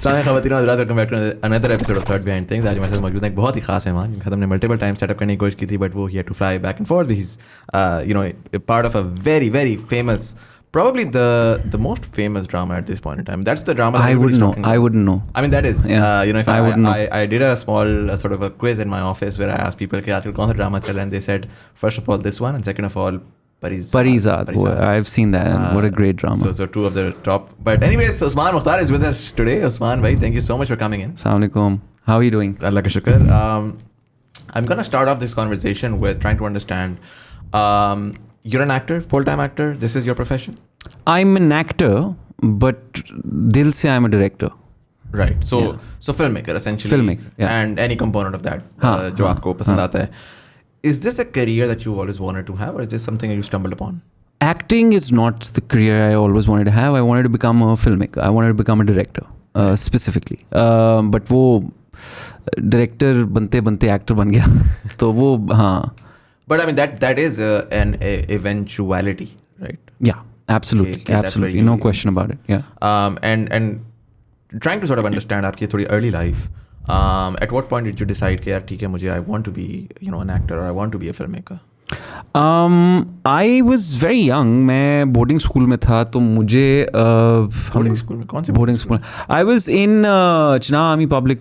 सारे ख़वातीन और हज़रात, welcome back to another episode of thought behind things. आज हमारे साथ मौजूद है एक बहुत ही खास मेहमान जिनका हमने मल्टीपल टाइम सेटअप करने की कोशिश की थी, बट वो he had to fly back and forth. He is part of a very very famous, probably the most famous drama at this point in time. That's the drama that I wouldn't know. I wouldn't know. I mean, that is, if I wouldn't know. I did a small sort of a quiz in my office where I asked people कि आजकल कौन सा drama चल रहा है, and they said first of all this one, and second of all Parizad. I've seen that. What a great drama. So two of the top. But anyways, Usman Mukhtar is with us today. Usman bhai, thank you so much for coming in. Assalamu alaikum. How are you doing? Allah ka shukr. I'm gonna start off this conversation with trying to understand. You're an actor, full-time actor. This is your profession. I'm an actor, but dil se I'm a director. Right. So filmmaker essentially. Filmmaker, yeah. And any component of that जो आपको पसंद आता है. Is this a career that you've always wanted to have, or is this something you stumbled upon? Acting is not the career I always wanted to have. I wanted to become a filmmaker. I wanted to become a director, specifically. But वो director बनते बनते actor बन गया. तो वो हाँ. But I mean that is an eventuality, right? Yeah, absolutely. No question about it. Yeah. And trying to sort of understand आपकी थोड़ी early life. At what point did you decide कि यार ठीक है मुझे I want to be an actor or I want to be a filmmaker? I was very young. मैं boarding school में था तो मुझे boarding school में कौन सी boarding school? I was in Chenab Army Public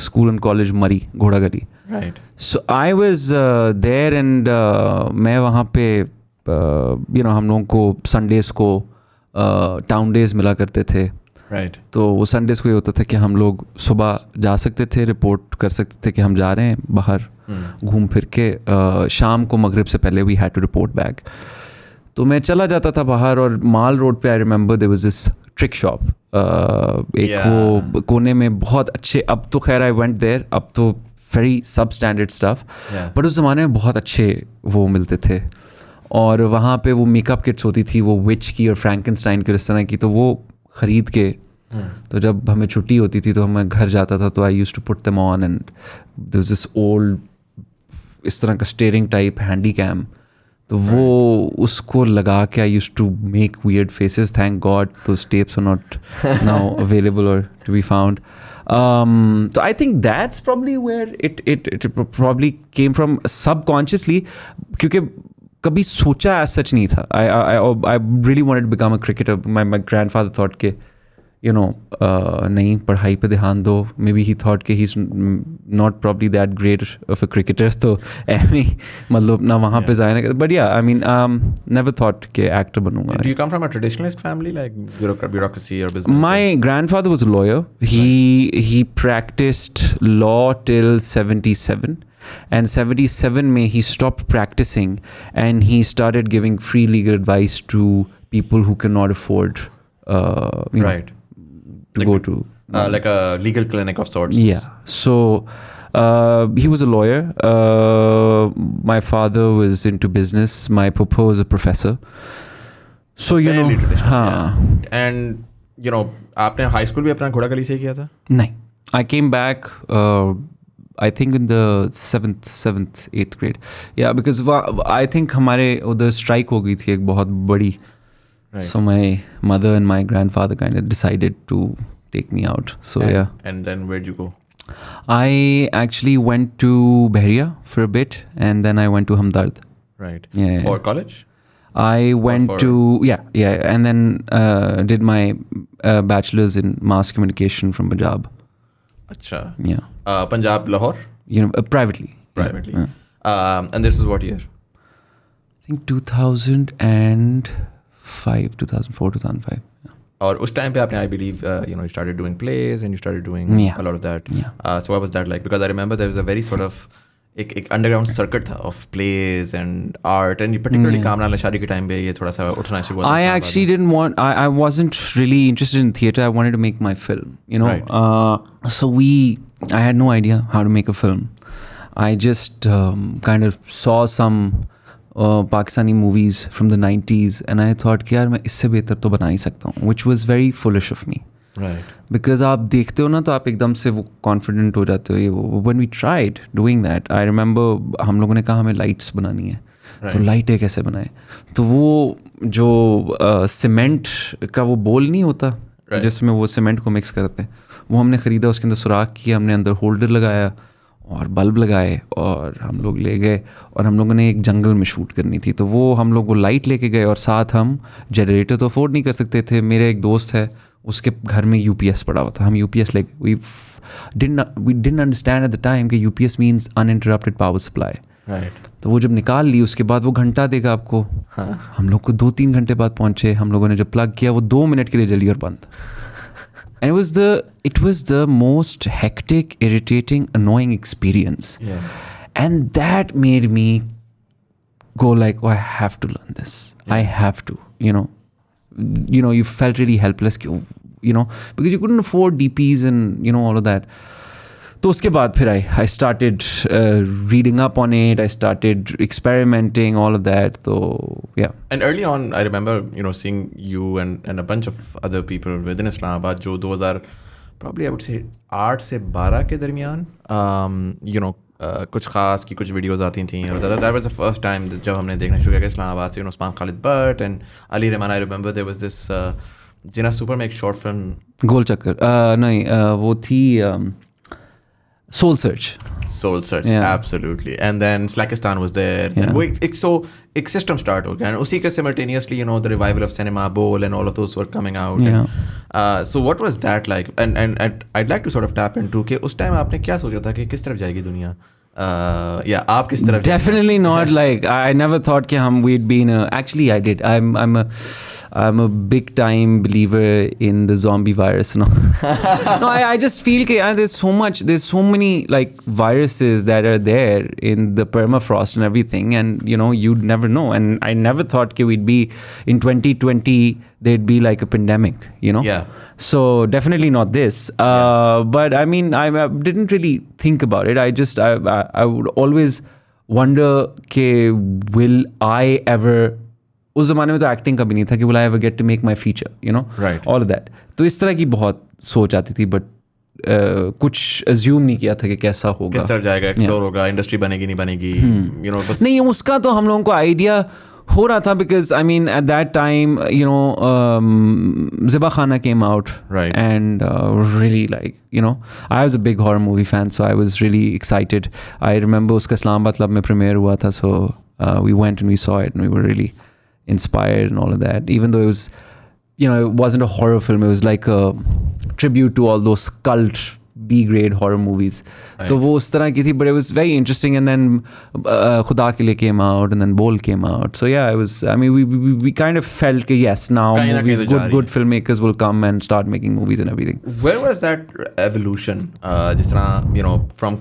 School and College Murray, घोड़ागली. Right. So I was there and मैं वहाँ पे हम लोगों को Sundays को town days मिला करते थे. Right. तो वो संडेज़ को ये होता था कि हम लोग सुबह जा सकते थे, रिपोर्ट कर सकते थे कि हम जा रहे हैं बाहर घूम फिर के, शाम को मगरिब से पहले we had to report back. तो मैं चला जाता था बाहर और माल रोड पे I remember there was this trick shop, एक वो कोने में बहुत अच्छे, अब तो खैर आई वेंट देयर, अब तो वेरी सब स्टैंडर्ड स्टफ, बट उस ज़माने में बहुत अच्छे वो मिलते थे. और वहाँ पे वो मेकअप किट्स होती थी, वो विच की और फ्रैंकनस्टाइन की इस तरह की, तो वो ख़रीद के तो जब हमें छुट्टी होती थी तो मैं घर जाता था तो I used to put them on and there was this old इस तरह का स्टीयरिंग टाइप हैंडी कैम, तो वो उसको लगा के I used to make weird faces. Thank God those tapes are not now available or to be found. So I think that's probably where it probably came from subconsciously, क्योंकि कभी सोचा as such नहीं था. I really wanted to become a cricketer. My grandfather thought कि नहीं पढ़ाई पे ध्यान दो. Maybe he thought कि he's not probably that great of a cricketer, तो ऐसे मतलब ना वहाँ पे जाए ना. But yeah, I mean never thought कि actor बनूंगा. Do you come from a traditionalist family, like bureaucracy or business? My grandfather was a lawyer. He practiced law till 77. And 77 में he stopped practicing and he started giving free legal advice to people who cannot afford right. to like, go to like a legal clinic of sorts. Yeah. So he was a lawyer. My father was into business. My papa was a professor. So And आपने high school भी अपना घोड़ागली से ही किया था? नहीं. I came back I think in the 7th 8th grade. Yeah, because I think हमारे उधर strike हो गई थी एक बहुत बड़ी. Right. So my mother and my grandfather kind of decided to take me out. So yeah. And then where'd you go? I actually went to Bahria for a bit and then I went to Hamdard. Right. Yeah. For college? I went to and then did my bachelor's in mass communication from Punjab. Acha. Yeah. Punjab, Lahore? Privately. Privately. Yeah. And this is what year? I think 2004, 2005. Yeah. और उस time पे आपने I believe you started doing plays and you started doing a lot of that. Yeah. So what was that like? Because I remember there was a very sort of एक underground circuit था of plays and art, and particularly Kamran Lashari के time पे ये थोड़ा सा उठना शुरू हुआ. I actually didn't want. I wasn't really interested in theatre. I wanted to make my film. Right. So I had no idea how to make a film. I just kind of saw some Pakistani movies from the 90s and I thought कि यार मैं इससे बेहतर तो बना ही सकता हूँ, which was very foolish of me. Right. Because आप देखते हो ना तो आप एकदम से वो confident हो जाते हो. ये when we tried doing that, I remember हम लोगों ने कहा हमें lights बनानी है. तो लाइटें कैसे बनाए, तो वो जो सीमेंट का वो बोल नहीं होता Right. जिसमें वो सीमेंट को मिक्स करते हैं, वो हमने ख़रीदा, उसके अंदर सुराख किया, हमने अंदर होल्डर लगाया और बल्ब लगाए और हम लोग ले गए, और हम लोगों ने एक जंगल में शूट करनी थी, तो वो हम लोग वो लाइट लेके गए, और साथ हम जनरेटर तो अफोर्ड नहीं कर सकते थे। मेरे एक दोस्त है, उसके घर में यूपीएस पड़ा हुआ था, हम यूपीएस लेके we didn't understand at the time कि UPS means uninterrupted power supply। Right. तो वो जब निकाल ली उसके बाद वो घंटा देगा आपको। हाँ। हम लोग को 2-3 घंटे बाद पहुंचे, हम लोगों ने जब प्लग किया वो 2 मिनट के लिए जली और बंद। And it was the most hectic, irritating, annoying experience. Yeah. And that made me go like, oh, I have to learn this. I have to, you know, you felt really helpless, you know, because you couldn't afford DPs and, you know, all of that. तो उसके बाद फिर I started reading up on it, I started experimenting, all of that. So yeah. And early on, I remember, you know, seeing you and a bunch of other people within Islamabad जो 2000 probably I would say 8 से 12 के दरमियान, you know, कुछ खास की कुछ videos आती थी, और that was the first time जब हमने देखना शुरू किया कि इस्लामाबाद से, you know, Usman Khalid Bhatt and Ali Rahman. I remember there was this Jinnah super में एक short film, गोल चक्कर, नहीं, वो थी Soul Search. Soul Search, Yeah. absolutely. And then Slackistan was there. Yeah. वो एक system start हो गया, and उसी के simultaneously, you know, the revival of Cinema Bowl and all of those were coming out. Yeah. And, so what was that like? And I'd like to sort of tap into कि उस time आपने क्या सोचा था कि किस तरफ जाएगी दुनिया? Yeah, आप किस तरफ? Definitely not like I never thought कि हम we'd been actually I did. I'm a big time believer in the zombie virus. No, no, I just feel that there's so many like viruses that are there in the permafrost and everything, and you know, you'd never know. And I never thought we'd be in 2020 there'd be like a pandemic, you know. Yeah. So definitely not this. But I mean, I didn't really think about it. I would always wonder कि will I ever, उस ज़माने में तो acting का भी नहीं था कि will I ever get to make my feature, you know, Right. all of that. तो इस तरह की बहुत सोच आती थी, but कुछ assume नहीं किया था कि कैसा होगा, किस तरफ जाएगा, एक्सप्लोर होगा, इंडस्ट्री बनेगी नहीं बनेगी, you know, बस नहीं उसका तो हम लोगों को आइडिया हो रहा था, because I mean at that time, you know, Ziba Khana came out, Right. and really like, you know, I was a big horror movie fan, so I was really excited. I remember uska Islamabad Club mein premiere hua tha, so we went and we saw it, and we were really inspired and all of that, even though it was, you know, it wasn't a horror film, it was like a tribute to all those cult B-grade horror movies. Right. तो वो उस तरह की थी, but it was very interesting. And then खुदा के लिए came out, and then Bol came out. So yeah, it was, I mean, we kind of felt that yes, now कहीं ना movies, कहीं तो जा रही good filmmakers will come and start making movies and everything. Where was that evolution? जिस तरह, you know, from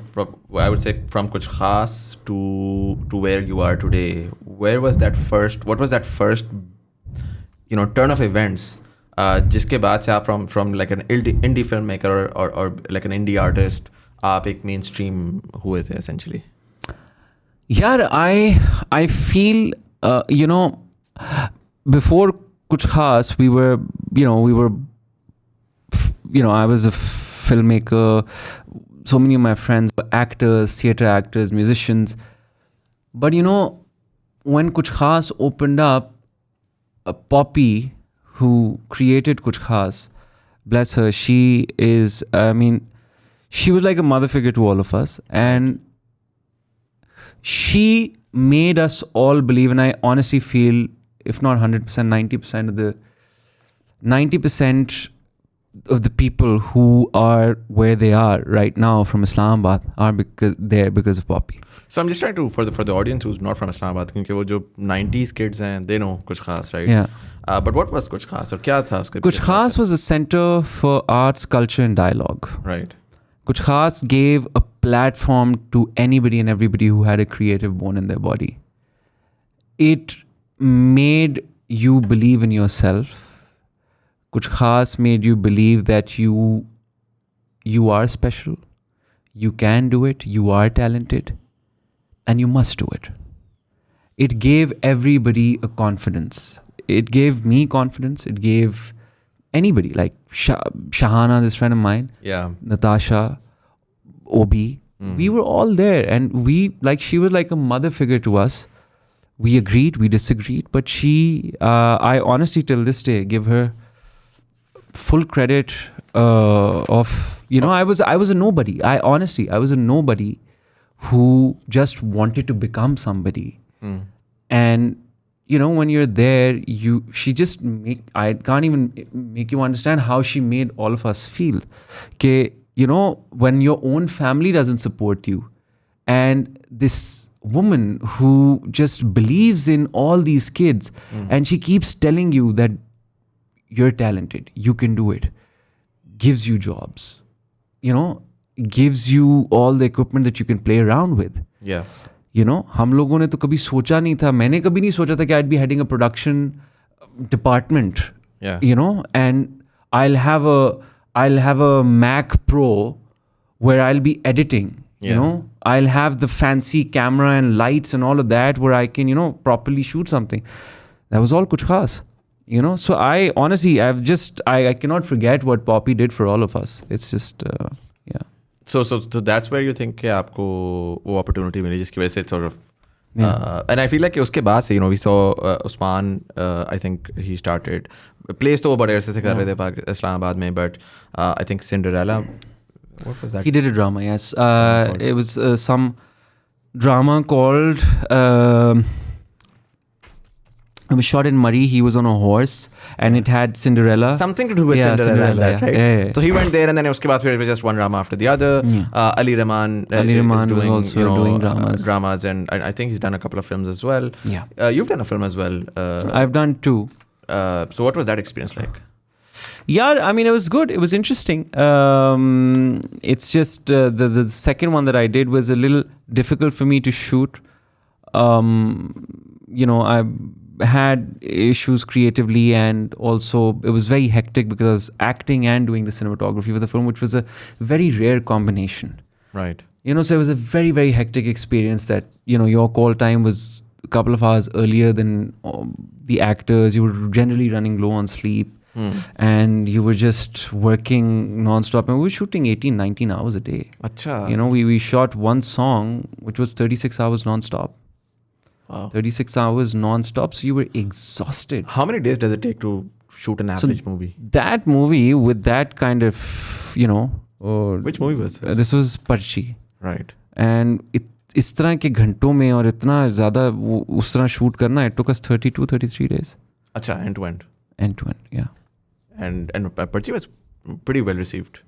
I would say from कुछ खास to where you are today. Where was that first? What was that first, you know, turn of events? जिसके बाद से आप from like an indie filmmaker or like an indie artist, आप एक mainstream हुए थे essentially. यार, I feel, you know, before कुछ खास, we were, you know, I was a filmmaker, so many of my friends were actors, theater actors, musicians. But you know, when Kuch Khas opened up, Poppy, who created Kuch Khas, bless her, she is, I mean, she was like a mother figure to all of us, and she made us all believe, and I honestly feel, if not 100%, 90% of the 90% of the people who are where they are right now from Islamabad are because of Poppy. So I'm just trying to, for the audience who's not from Islamabad, क्योंकि वो जो 90s kids हैं, they know कुछ खास, right? Yeah. But what was कुछ खास और क्या था उसका? Kuch Khas was a center for arts, culture, and dialogue. Right. Kuch Khas gave a platform to anybody and everybody who had a creative bone in their body. It made you believe in yourself. Kuch Khas made you believe that you are special, you can do it, you are talented, and you must do it. It gave everybody a confidence. It gave me confidence. It gave anybody, like Shahana, this friend of mine, Yeah. Natasha, Obi. We were all there, and she was like a mother figure to us. We agreed, we disagreed, but I honestly till this day give her full credit of, you know, I was a nobody. I was a nobody who just wanted to become somebody. And you know, when you're there, I can't even make you understand how she made all of us feel. Ke, you know, when your own family doesn't support you, and this woman who just believes in all these kids, and she keeps telling you that you're talented, you can do it, gives you jobs, you know, gives you all the equipment that you can play around with. Yeah. You know, हम लोगों ने तो कभी सोचा नहीं था, मैंने कभी नहीं सोचा था कि I'd be heading a production department. Yeah. You know, and I'll have a Mac Pro where I'll be editing. You Yeah. know, I'll have the fancy camera and lights and all of that where I can, you know, properly shoot something. That was all kuch khas. You know, so I honestly, I cannot forget what Poppy did for all of us. It's just, yeah. So that's where you think कि आपको वो opportunity मिली जिसकी वजह से sort of and I feel like कि उसके बाद से, you know, we saw Usman, I think he started plays तो वो बड़े अरसे से कर रहे थे इस्लामाबाद में, but I think Cinderella, what was that? He did a drama, yes. It was some drama called it was shot in Murray. He was on a horse and it had Cinderella. Something to do with Yeah, Cinderella and that, yeah. right? Yeah. So he went there and then उसके बाद फिर it was just one drama after the other. Ali Rahman Rahman is was doing, also you know, doing dramas. And I think he's done a couple of films as well. Yeah. You've done a film as well. I've done 2. So what was that experience like? Yeah, I mean, it was good. It was interesting. It's just the second one that I did was a little difficult for me to shoot. You know, I had issues creatively, and also it was very hectic because I was acting and doing the cinematography for the film, which was a very rare combination. Right. You know, so it was a very, very hectic experience that, you know, your call time was a couple of hours earlier than the actors. You were generally running low on sleep. And you were just working non-stop, and we were shooting 18, 19 hours a day. Achha. You know, we shot one song which was 36 hours non-stop. Wow. 36 hours non-stop, so you were exhausted. How many days does it take to shoot an average movie? That movie with that kind of, you know, Which movie was this? This was Parchi. Right. And इस तरह के घंटों में और इतना ज़्यादा उस तरह शूट करना, it took us 32, 33 days. Achha, end to end. End to end, yeah. And Parchi was pretty well received,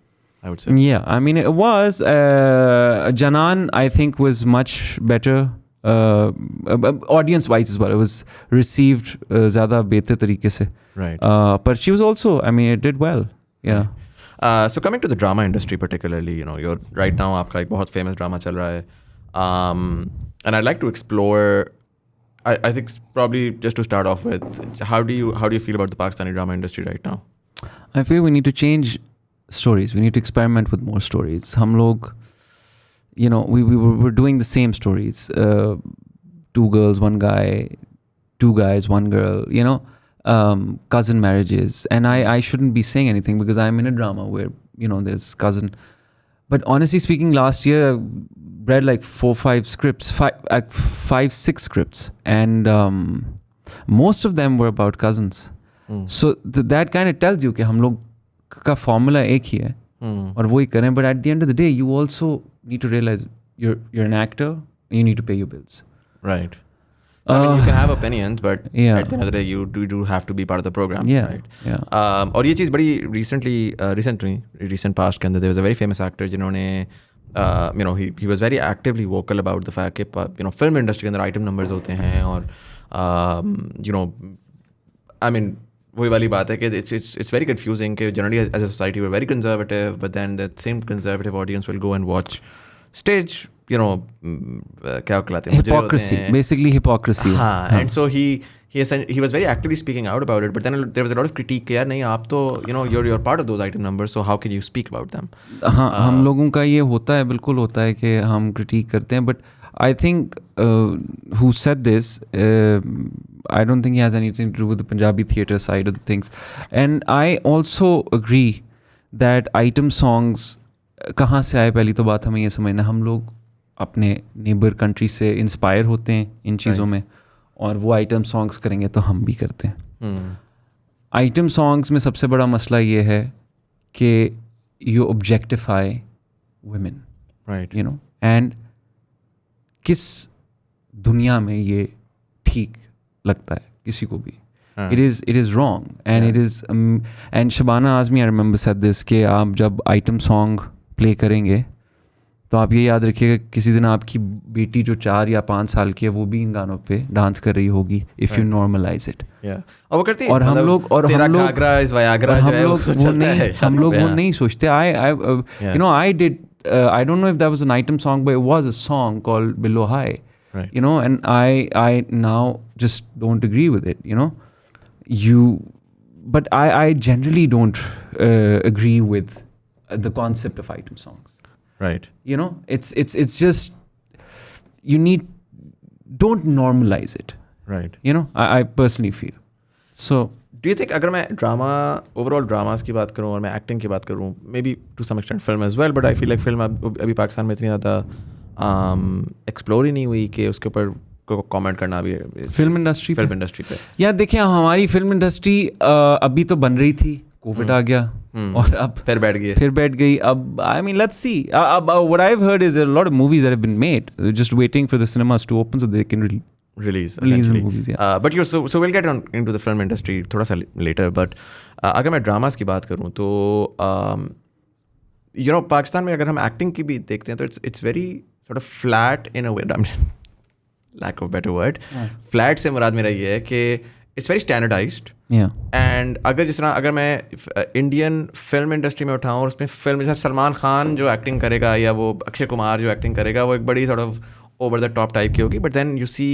I would say. Yeah, I mean, it was. Janan, I think, was much better. Audience-wise as well. It was received ज़्यादा बेहतर तरीके से. Right. But she was also, I mean, it did well. Yeah. So coming to the drama industry particularly, you know, you're right now आपका एक बहुत famous drama चल रहा है. And I'd like to explore, I think probably just to start off with, how do you feel about the Pakistani drama industry right now? I feel we need to change stories. We need to experiment with more stories. हम लोग, you know, we're doing the same stories. 2 girls, 1 guy, 2 guys, 1 girl, you know, cousin marriages. And I shouldn't be saying anything because I'm in a drama where, you know, there's cousin. But honestly speaking, last year I read like 4-5 scripts, 5-6 scripts. And most of them were about cousins. So that kind of tells you कि हम लोग का formula एक ही है और वो ही करें. But at the end of the day, you also need to realize you're an actor and you need to pay your bills. Right. So I mean, you can have opinions, but Yeah. at the end of the day, you do have to be part of the program. Yeah, Right. yeah. और ये चीज़ बड़ी recent past के अंदर there was a very famous actor जिन्होंने you know, he was very actively vocal about the fact कि, you know, film industry के अंदर item numbers होते हैं और you know, I mean, वही वाली बात है कि it's very confusing कि generally as a society we're very conservative, but then that same conservative audience will go and watch stage, you know, क्या कहलाते हैं, Hypocrisy, basically hypocrisy. हाँ. And so he was very actively speaking out about it, but then there was a lot of critique कि यार नहीं आप तो, you know, you're part of those item numbers, so how can you speak about them? हाँ, हम लोगों का ये होता है, बिल्कुल होता है कि हम critique करते हैं, but I think who said this, I don't think he has anything to do with the Punjabi theatre side of things. And I also agree that item songs कहाँ से आए, पहली तो बात हमें ये समझना, हम लोग अपने नेबर कंट्री से इंस्पायर होते हैं इन चीज़ों में, और वो आइटम सॉन्ग्स करेंगे तो हम भी करते हैं. आइटम सॉन्ग्स में सबसे बड़ा मसला ये है कि you objectify women, right, you know, and किस दुनिया में ये ठीक लगता है किसी को भी? It is wrong, and it is and Shabana Azmi, I remember said this कि आप जब आइटम सॉन्ग प्ले करेंगे तो आप ये याद रखिएगा किसी दिन आपकी बेटी जो 4 या 5 साल की है वो भी इन गानों पे डांस कर रही होगी इफ़ यू नॉर्मलाइज इट। और वो करती है, और हम लोग वो नहीं सोचते। you know, I don't know if that was an item song, but it was a song called Below High, right. You know, and I now just don't agree with it, you know. But I generally don't agree with the concept of item songs. Right. You know, it's just, don't normalize it. Right. You know, I personally feel. So, do you think अगर मैं drama, overall dramas की बात करूँ और मैं acting की बात करूँ, maybe to some extent film as well, but I feel like film अभी पाकिस्तान में इतनी ज़्यादा एक्सप्लोर ही नहीं हुई कि उसके ऊपर कमेंट करना भी फिल्म इंडस्ट्री पे। यार देखिए, हमारी फिल्म इंडस्ट्री अभी तो बन रही थी, कोविड आ गया और अब फिर बैठ गई। अब आई मीन लेट्स सी, अब what I have heard is there are a lot of movies that have been made just waiting for the cinemas to open so they can release movies, yeah. But so we'll get into the film industry थोड़ा सा later, but अगर मैं dramas की बात करूँ तो you know, Pakistan में अगर हम एक्टिंग की भी देखते हैं तो it's very sort of flat in a way, I mean, lack of better word, flat से मुराद मेरा ये है कि it's very standardized, and अगर मैं इंडियन फिल्म इंडस्ट्री में उठाऊँ और उसमें फिल्म जैसे सलमान खान जो एक्टिंग करेगा या वो अक्षय कुमार जो एक्टिंग करेगा वो एक बड़ी sort of over the top type की होगी, but then you see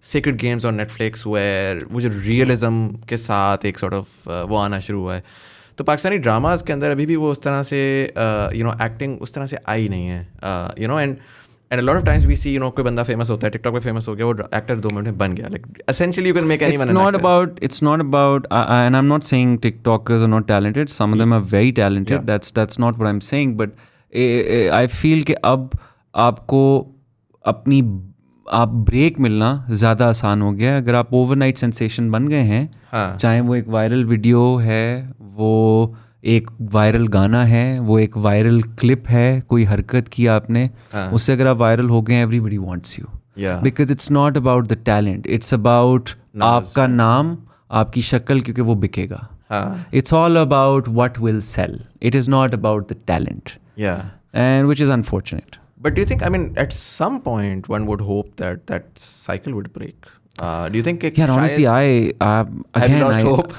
Sacred Games on Netflix where वो जो रियलिज्म के साथ एक sort of वो आना शुरू हुआ है। तो पाकिस्तानी ड्रामाज के अंदर अभी भी वो उस तरह से यू नो एक्टिंग उस तरह से आई नहीं है, you know, and a lot of times we see, you know, कोई बंदा फेमस होता है, टिकटॉक पे फेमस हो गया, वो एक्टर 2 मिनट में बन गया, like essentially you can make anyone an actor. It's not about and I'm not saying TikTokers are not talented, some of them are very talented, that's not what I'm saying, but I feel कि अब आपको अपनी break मिलना ज़्यादा आसान हो गया है। अगर आप ओवरनाइट सेंसेशन बन गए हैं, चाहे वो एक वायरल वीडियो है, वो एक वायरल गाना है, वो एक वायरल क्लिप है, कोई हरकत की आपने, उससे अगर आप वायरल हो गए, everybody wants you, because it's not about the talent, it's about आपका नाम, आपकी शक्ल, क्योंकि वो बिकेगा। It's all about what will sell, it is not about the talent, and which is unfortunate. But do you think, I mean, at some point one would hope that cycle would break? Do you think? Yeah, honestly, have you lost hope?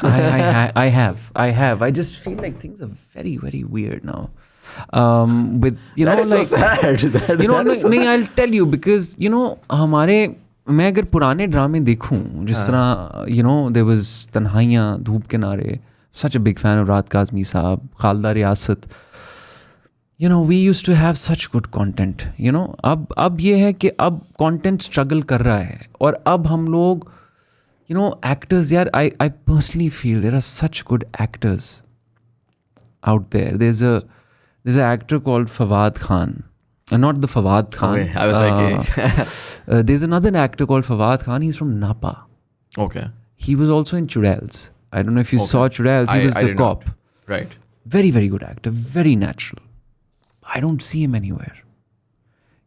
I have. I just feel like things are very, very weird now. With you know, that is like so sad. You know, नहीं, I'll tell you, because you know, मैं अगर पुराने ड्रामे देखूं, जिस तरह you know, there was तन्हाइयाँ, धूप किनारे, such a big fan of राहत काज़मी साहब, खालदा रियासत. You know, we used to have such good content, you know. अब ये है कि अब content struggle कर रहा है, और अब हम लोग, you know, actors, यार, I personally feel there are such good actors out there. There's an actor called Fawad Khan, not the Fawad Khan. Okay, I was like, there's another actor called Fawad Khan. He's from Napa. Okay. He was also in Churels. I don't know if you saw Churels. He was the cop. Right. Very, very good actor. Very natural. I don't see him anywhere.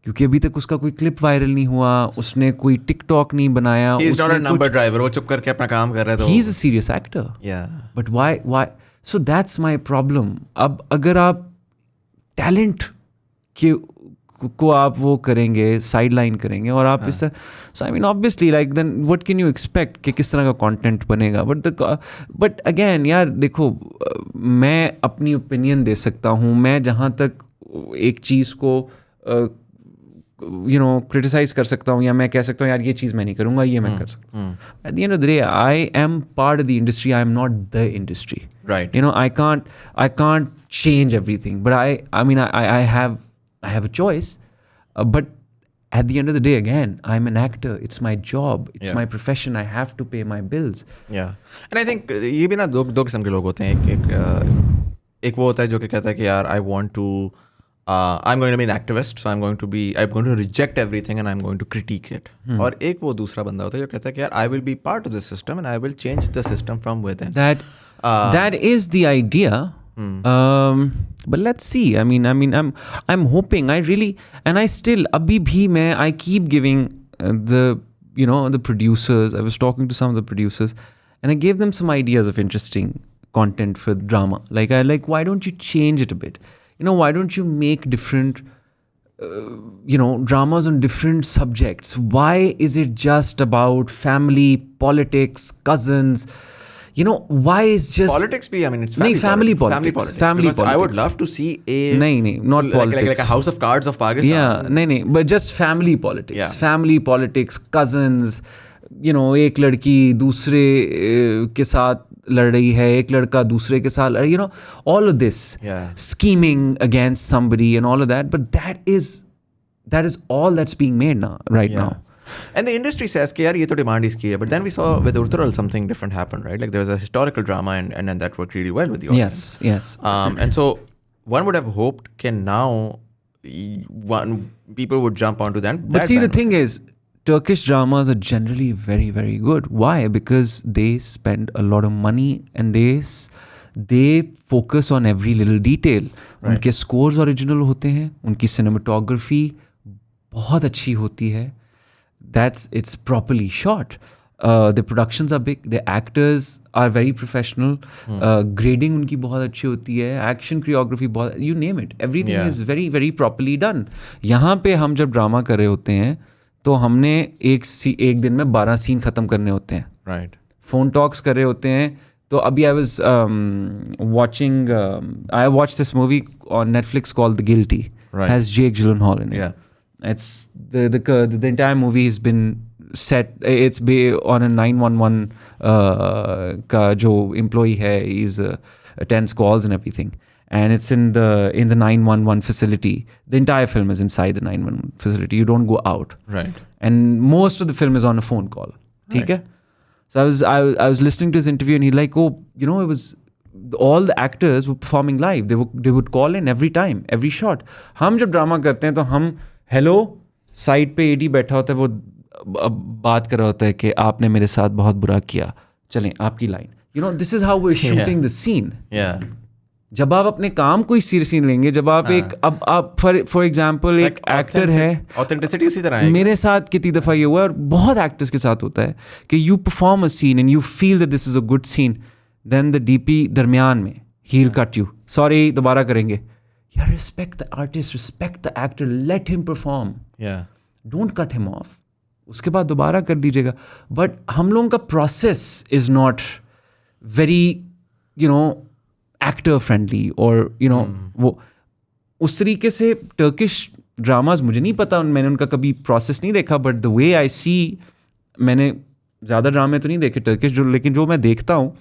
क्योंकि अभी तक उसका कोई clip viral नहीं हुआ, उसने कोई TikTok नहीं बनाया. He is not a number driver. वो चुप करके अपना काम कर रहा है. He is a serious actor. Yeah. But why? So that's my problem. अब अगर आप टैलेंट को आप वो करेंगे, साइडलाइन करेंगे, और आप इस तरह, so I mean obviously like then what can you expect कि किस तरह का कंटेंट बनेगा. But again यार देखो, मैं अपनी ओपिनियन दे सकता हूँ, मैं जहाँ तक एक चीज़ को यू नो क्रिटिसाइज कर सकता हूँ, या मैं कह सकता हूँ यार ये चीज़ मैं नहीं करूँगा, ये मैं कर सकता हूँ. At the end of the day I am part of the industry, I am not the industry, right. You know, I can't change everything, but I mean I have a choice, but at the end of the day, again, I'm an actor. It's my job. It's my profession. I have to pay my bills. Yeah. And I think ये भी ना दो किस्म के लोग होते हैं. एक वो होता है जो कि कहता है कि यार I want to I'm going to be an activist, so I'm going to reject everything and I'm going to critique it. और एक वो दूसरा बंदा होता है जो कहता है कि यार I will be part of the system and I will change the system from within. That that is the idea. But let's see. I mean, I'm hoping. I really, and I still, abhi bhi main, I keep giving the producers. I was talking to some of the producers, and I gave them some ideas of interesting content for drama. Like, why don't you change it a bit? Why don't you make different, dramas on different subjects? Why is it just about family, politics, cousins? Why is just politics be? I mean, it's family politics. politics. Family Because politics. I would love to see not politics. like a House of Cards of Pakistan. Yeah, but just family politics. Yeah. Family politics, cousins. एक लड़की दूसरे के साथ लड़ रही है, एक लड़का दूसरे के साथ लड़, all of this. Yeah. Scheming against somebody and all of that. But that is all that's being made now. And the industry says कि यार ये तो demand इसकी है, but then we saw with Urtaral something different happened, right? Like there was a historical drama and then that worked really well with the audience. Yes. And so one would have hoped can now people would jump onto that. But see, the thing is, Turkish dramas are generally very, very good. Why? Because they spend a lot of money and they focus on every little detail. Right. उनके scores original होते हैं, उनकी cinematography बहुत अच्छी होती है. It's properly shot. The productions are big. The actors are very professional. Grading उनकी बहुत अच्छी होती है. Action choreography बहुत, you name it. Everything is very, very properly done. यहाँ पे हम जब ड्रामा कर रहे होते हैं तो हमने एक दिन में 12 सीन ख़त्म करने होते हैं. Right. फ़ोन टॉक्स कर रहे होते हैं. तो अभी I was watching I watched this movie on Netflix called The Guilty. Right. Has Jake Gyllenhaal in it. Yeah. It's the entire movie has been set. It's on a 911 का जो employee है, he's attends calls and everything, and it's in the 911 facility. The entire film is inside the 911 facility. You don't go out. Right. And most of the film is on a phone call. ठीक है? So I was listening to his interview and he's like, it was all the actors were performing live. They would call in every time, every shot. हम जब drama करते हैं तो हम hello, side पे AD बैठा होता है, वो बात कर रहा होता है कि आपने मेरे साथ बहुत बुरा किया, चलें आपकी line. This is how we're shooting the scene. Yeah. जब आप अपने काम को ही सीरियसली लेंगे, जब आप अब आप फॉर एग्जांपल एक एक्टर है, ऑथेंटिसिटी उसी तरह है. मेरे साथ कितनी दफ़ा ये हुआ है और बहुत एक्टर्स के साथ होता है कि you perform a scene and you feel that this is a good scene, then the DP दरमियान में ही विल कट यू, सॉरी दोबारा करेंगे. यार respect the artist, respect the actor, let him perform, don't cut him off, उसके बाद दोबारा कर दीजिएगा. बट हम लोगों का process is not very actor friendly और वो उस तरीके से. टर्किश ड्रामाज मुझे नहीं पता, मैंने उनका कभी प्रोसेस नहीं देखा, बट द वे आई सी, मैंने ज़्यादा ड्रामे तो नहीं देखे टर्किश, लेकिन जो मैं देखता हूँ,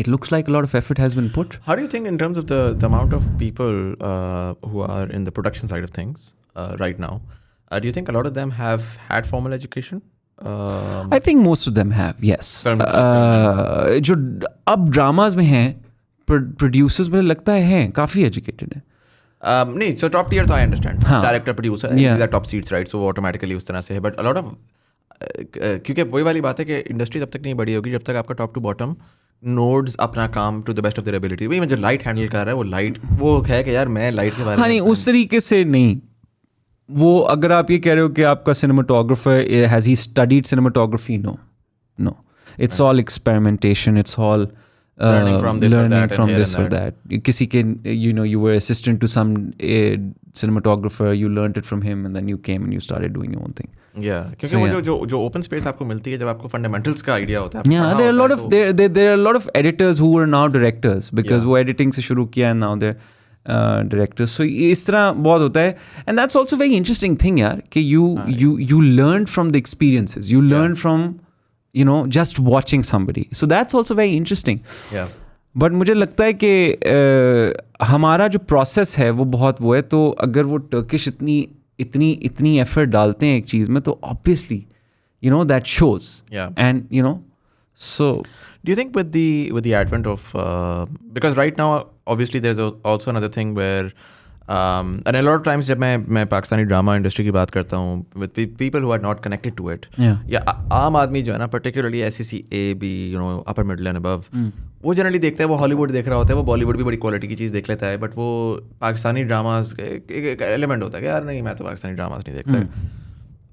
it looks like a lot of effort has been put. How do you think in terms of the amount of people who are in the production side of things right now, do you think a lot of them have had formal education? I think most of them have, yes. जो अब dramas में हैं producers, मुझे लगता है काफ़ी educated है. नहीं, so top tier तो I understand. Director, producer, these are top seats, right? So automatically उस तरह से है. But a lot of क्योंकि वही वाली बात है कि इंडस्ट्री तब तक नहीं बड़ी होगी जब तक आपका टॉप टू बॉटम नोड्स अपना काम to the best of their ability. वही जो लाइट हैंडल कर रहा है वो है कि यार मैं लाइट के बारे में, नहीं उस तरीके से नहीं. वो अगर आप ये कह रहे हो कि आपका cinematographer has he studied cinematography, no, it's all experimentation, it's all learning from this or that. किसी के you were assistant to some cinematographer, you learned it from him and then you came and you started doing your own thing. क्योंकि वो जो open space आपको मिलती है जब आपको फंडामेंटल्स का आइडिया होता है. there are a lot of editors who are now directors because वो editing से शुरू किया and now they're directors. So इस तरह बहुत होता है, and that's also very interesting thing यार कि you learn from the experiences, you learn from just watching somebody. So that's also very interesting. But मुझे लगता है कि हमारा जो प्रोसेस है वो बहुत वो है. तो अगर वो टर्किश इतनी एफर्ट डालते हैं एक चीज़ में तो obviously that shows. And so do you think with the advent of because right now obviously there's also another thing where And a lot of times जब मैं पाकिस्तानी ड्रामा इंडस्ट्री की बात करता हूँ with people who are not connected to it, या आम आदमी जो है ना, particularly SEC A, B, you know, upper middle and above, वो जनरली देखता है, वो हॉलीवुड देख रहा होता है, वो बॉलीवुड भी बड़ी क्वालिटी की चीज़ देख लेता है, बट वो पाकिस्तानी ड्रामाज एक एलिमेंट होता है कि यार नहीं, मैं तो पाकिस्तानी ड्रामाज नहीं देखता।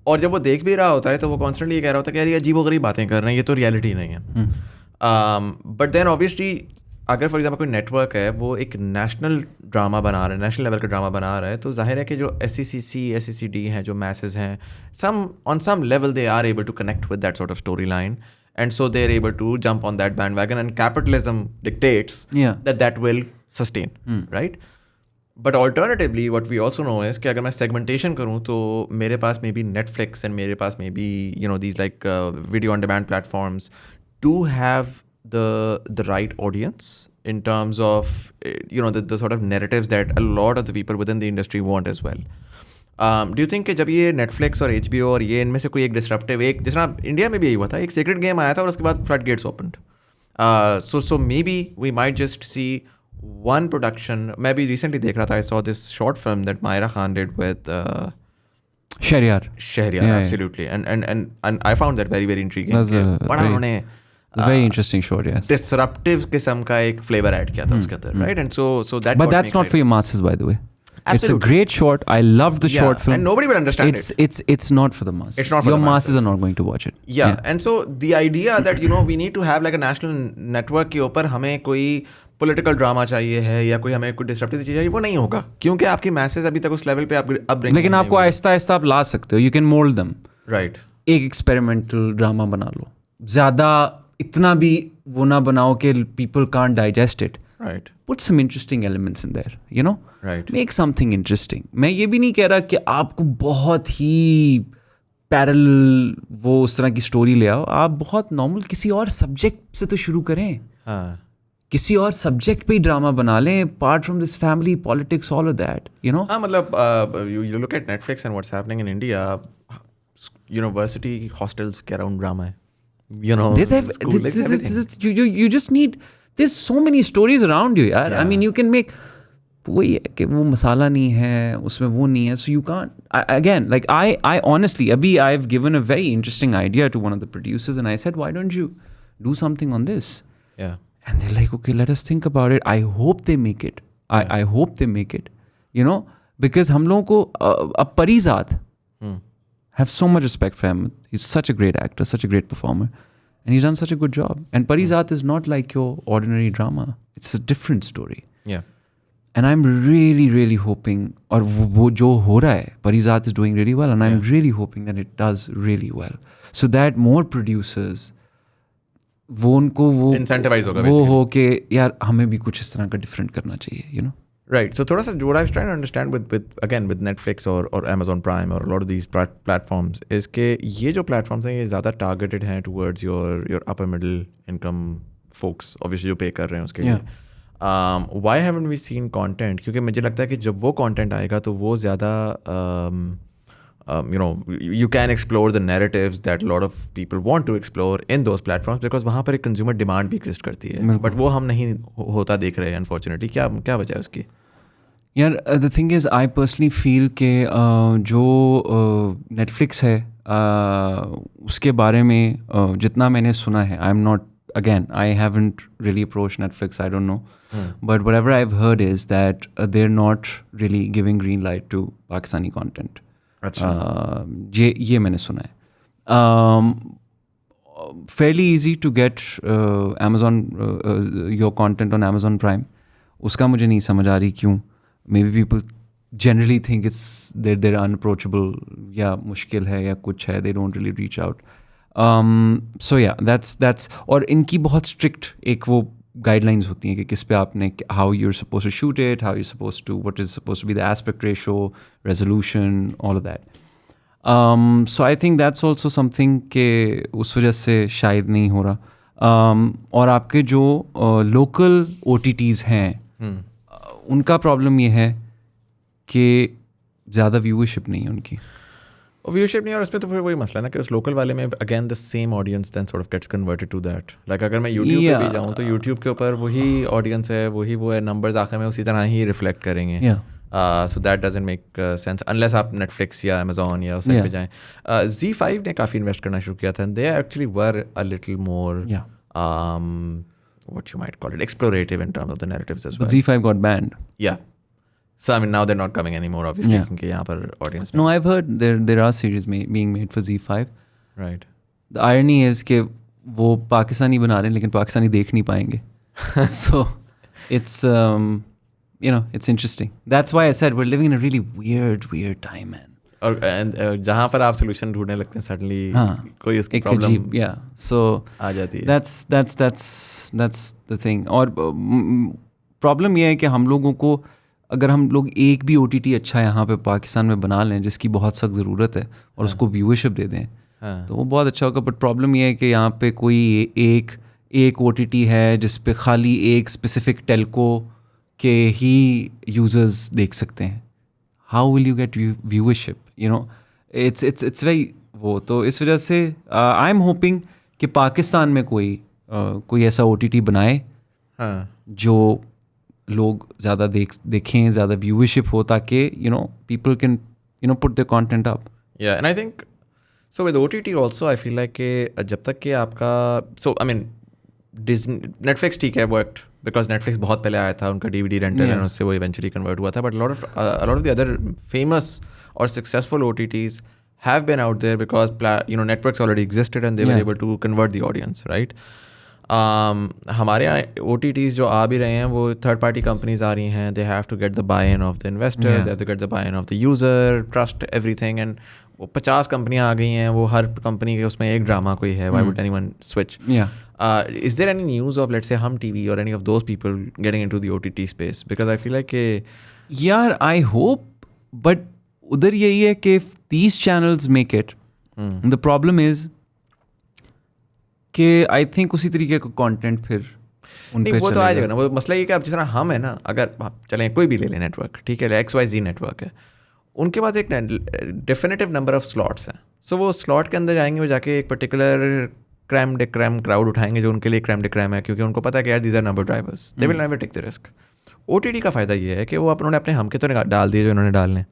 और जब वो देख भी रहा होता है तो वो कॉन्स्टेंटली ये कह रहा होता है कि यार ये अजीबोगरीब बातें कर रहे हैं, ये तो रियलिटी नहीं है। बट देन ऑब्वियसली अगर फॉर एग्जाम्पल कोई नेटवर्क है, वो एक नेशनल ड्रामा बना रहा है, नेशनल लेवल का ड्रामा बना रहा है, तो जाहिर है कि जो SECC, SECD हैं, जो मैसेज हैं, on some level they are able to connect with that sort of story line, and so they are able to jump on that bandwagon, and capitalism dictates that will sustain, right? But alternatively what we also know is कि अगर मैं segmentation करूँ तो मेरे पास maybe Netflix and मेरे पास maybe you know these like video on demand platforms do have the right audience in terms of you know the sort of narratives that a lot of the people within the industry want as well. Do you think कि जब ये Netflix और HBO और ये इनमें से कोई एक डिसरप्टिव, एक जिस तरह इंडिया में भी यही हुआ था, एक सीक्रेट गेम आया था और उसके बाद flood gates opened, so maybe we might just see one production. मैं भी recently देख रहा था, I saw this short film that Myra Khan did with Shahryar, absolutely, and I found that very very intriguing. बड़ा उन्होंने very interesting show, yes. Disruptive किस्म का एक flavor add किया था उसके अंदर, right? And so that. But that's not for your masses, by the way. Absolutely. It's a great short. I loved the short film. And nobody will understand it. It's not for the masses. It's not for your the masses. Are not going to watch it. Yeah. And so the idea that you know we need to have like a national network के ऊपर हमें कोई political drama चाहिए है या कोई हमें कोई डिस्ट्रप्टिव चीज़ चाहिए, वो नहीं होगा, क्योंकि आपकी मैसेज अभी तक उस लेवल पे अब लेकिन आपको आहिस्ता आहिस्ता आप ला सकते हो, you can mould them, right? एक एक्सपेरिमेंटल ड्रामा बना लो, ज़्यादा इतना भी वो ना बनाओ कि people can't digest it, right? Put some interesting elements in there, you know, right? Make something interesting. मैं ये भी नहीं कह रहा कि आपको बहुत ही पैरेलल वो उस तरह की स्टोरी ले आओ, आप बहुत नॉर्मल किसी और सब्जेक्ट से तो शुरू करें, हाँ, किसी और सब्जेक्ट पे ही ड्रामा बना लें, apart from this family politics, all of that, you know. हाँ, मतलब you look at Netflix and what's happening in India, university hostels के अराउंड ड्रामा है, you know, you just need, there's so many stories around you, yaar. I mean, you can make, वही है कि वो मसाला नहीं है उसमें, वो नहीं है, so you can't, again, like I honestly, abhi I've given a very interesting idea to one of the producers and I said, why don't you do something on this? Yeah. And they're like, okay, let us think about it. I hope they make it. I hope they make it, you know, because हम लोगों को अब Parizad, have so much respect for him. He's such a great actor, such a great performer, and he's done such a good job. And Parizat is not like your ordinary drama. It's a different story. Yeah. And I'm really, really hoping, और वो जो हो रहा है, Parizat is doing really well, and I'm really hoping that it does really well, so that more producers, वो उनको वो incentivize होगा, वो हो के यार हमें भी कुछ इस तरह का different करना चाहिए, you know. Right. So थोड़ा सा what I was trying to understand with Netflix or Amazon Prime or a lot of these platforms is कि ये जो platforms हैं ये ज़्यादा targeted हैं towards your upper middle income folks, obviously जो pay कर रहे हैं उसके लिए. Why haven't we seen content? क्योंकि मुझे लगता है कि जब वो content आएगा तो वो ज़्यादा you know, you can explore the narratives that a lot of people want to explore in those platforms because वहाँ पर एक consumer demand भी exist करती है, but वो हम नहीं होता देख रहे हैं unfortunately. क्या वजह है उसकी? यार the thing is I personally feel कि जो नेटफ्लिक्स है उसके बारे में जितना मैंने सुना है, I am not, again I haven't really approach Netflix, I don't know, but whatever I have heard is that they are not really giving green light to Pakistani content. ये मैंने सुना है. fairly easy to get Amazon your content on Amazon Prime. उसका मुझे नहीं समझ आ रही क्यों. Maybe people generally think it's they're unapproachable या मुश्किल है या कुछ है, they don't really reach out. So yeah, that's और इनकी बहुत strict एक वो guidelines होती हैं कि किस पे आपने, how you're supposed to shoot it, how you're supposed to, what is supposed to be the aspect ratio, resolution, all of that. So I think that's also something के उस वजह से शायद नहीं हो रहा. और आपके जो local OTTs हैं उनका प्रॉब्लम ये है कि ज़्यादा व्यूअरशिप नहीं है उनकी. व्यूअरशिप नहीं, और उसमें तो फिर वही मसला है ना कि उस लोकल वाले में again the same audience then sort of gets converted to that. Like अगर मैं यूट्यूब पे भी जाऊँ तो यूट्यूब के ऊपर वही ऑडियंस है, वही वो है, नंबर्स आखिर में उसी तरह ही रिफ्लेक्ट करेंगे. So that doesn't make sense unless आप Netflix या Amazon या उस साइड पे जाएं. Z5 ने काफ़ी इन्वेस्ट करना शुरू किया था, and they actually were a little more what you might call it, explorative in terms of the narratives as well. But Z5 got banned. Yeah. So I mean now they're not coming anymore obviously क्योंकि यहाँ पर audience No, I've heard there are series being made for Z5. Right. The irony is कि वो पाकिस्तानी बना रहे हैं लेकिन पाकिस्तानी देख नहीं पाएंगे. So it's it's interesting. That's why I said we're living in a really weird time, man. और जहाँ पर आप सोल्यूशन ढूंढने लगते हैं सडनली कोई उसकी प्रॉब्लम so आ जाती है. That's the thing. और प्रॉब्लम ये है कि हम लोगों को अगर हम लोग एक भी OTT अच्छा यहाँ पे पाकिस्तान में बना लें जिसकी बहुत सख्त ज़रूरत है और उसको व्यूअरशिप दे दें तो वो बहुत अच्छा होगा. बट प्रॉब्लम ये है कि यहाँ पे कोई एक OTT है जिस पे खाली एक स्पेसिफिक टेल्को के ही यूज़र्स देख सकते हैं. How will you get viewership? It's very वो. तो इस वजह से आई एम होपिंग कि पाकिस्तान में कोई ऐसा OTT बनाए जो लोग ज़्यादा देखें, ज़्यादा व्यूअरशिप हो ताकि people can put their content up. Yeah, and I think so with OTT also I feel like कि जब तक कि आपका so I mean Netflix ठीक है worked because Netflix बहुत पहले आया था, उनका DVD रेंटल and उससे वो eventually convert हुआ था. But a lot of the other famous or successful OTTs have been out there because networks already existed and they were able to convert the audience, right? हमारे यहाँ OTTs जो आ भी रहे हैं वो थर्ड पार्टी कंपनीज आ रही हैं. They have to get the buy in of the investor, they have to get the buy in of the user, trust everything. And वो 50 कंपनियाँ आ गई हैं, वो हर कंपनी के उसमें एक ड्रामा कोई है. Why would anyone switch? Is there any news of let's say Hum TV or any of those people getting into the OTT space? Because I feel like I hope, but उधर यही है कि if these channels make it, the problem is कि I think उसी तरीके का content फिर उन पे वो तो आ जाएगा ना. वो मसला ये कि अब जिस तरह हम है ना, अगर चलें कोई भी ले लें नेटवर्क, ठीक है, XYZ नेटवर्क है, उनके पास एक डेफिनेटिव नंबर ऑफ स्लॉट्स हैं. सो वो स्लॉट के अंदर जाएंगे, वो जाके एक particular creme de creme crowd उठाएंगे जो उनके लिए क्रैम डे क्रैम है, क्योंकि उनको पता है कि यार these are number drivers, they will never take the risk. OTT का फ़ायदा ये है कि वो उन्होंने अपने हम के तो डाल दिए जो उन्होंने डालने,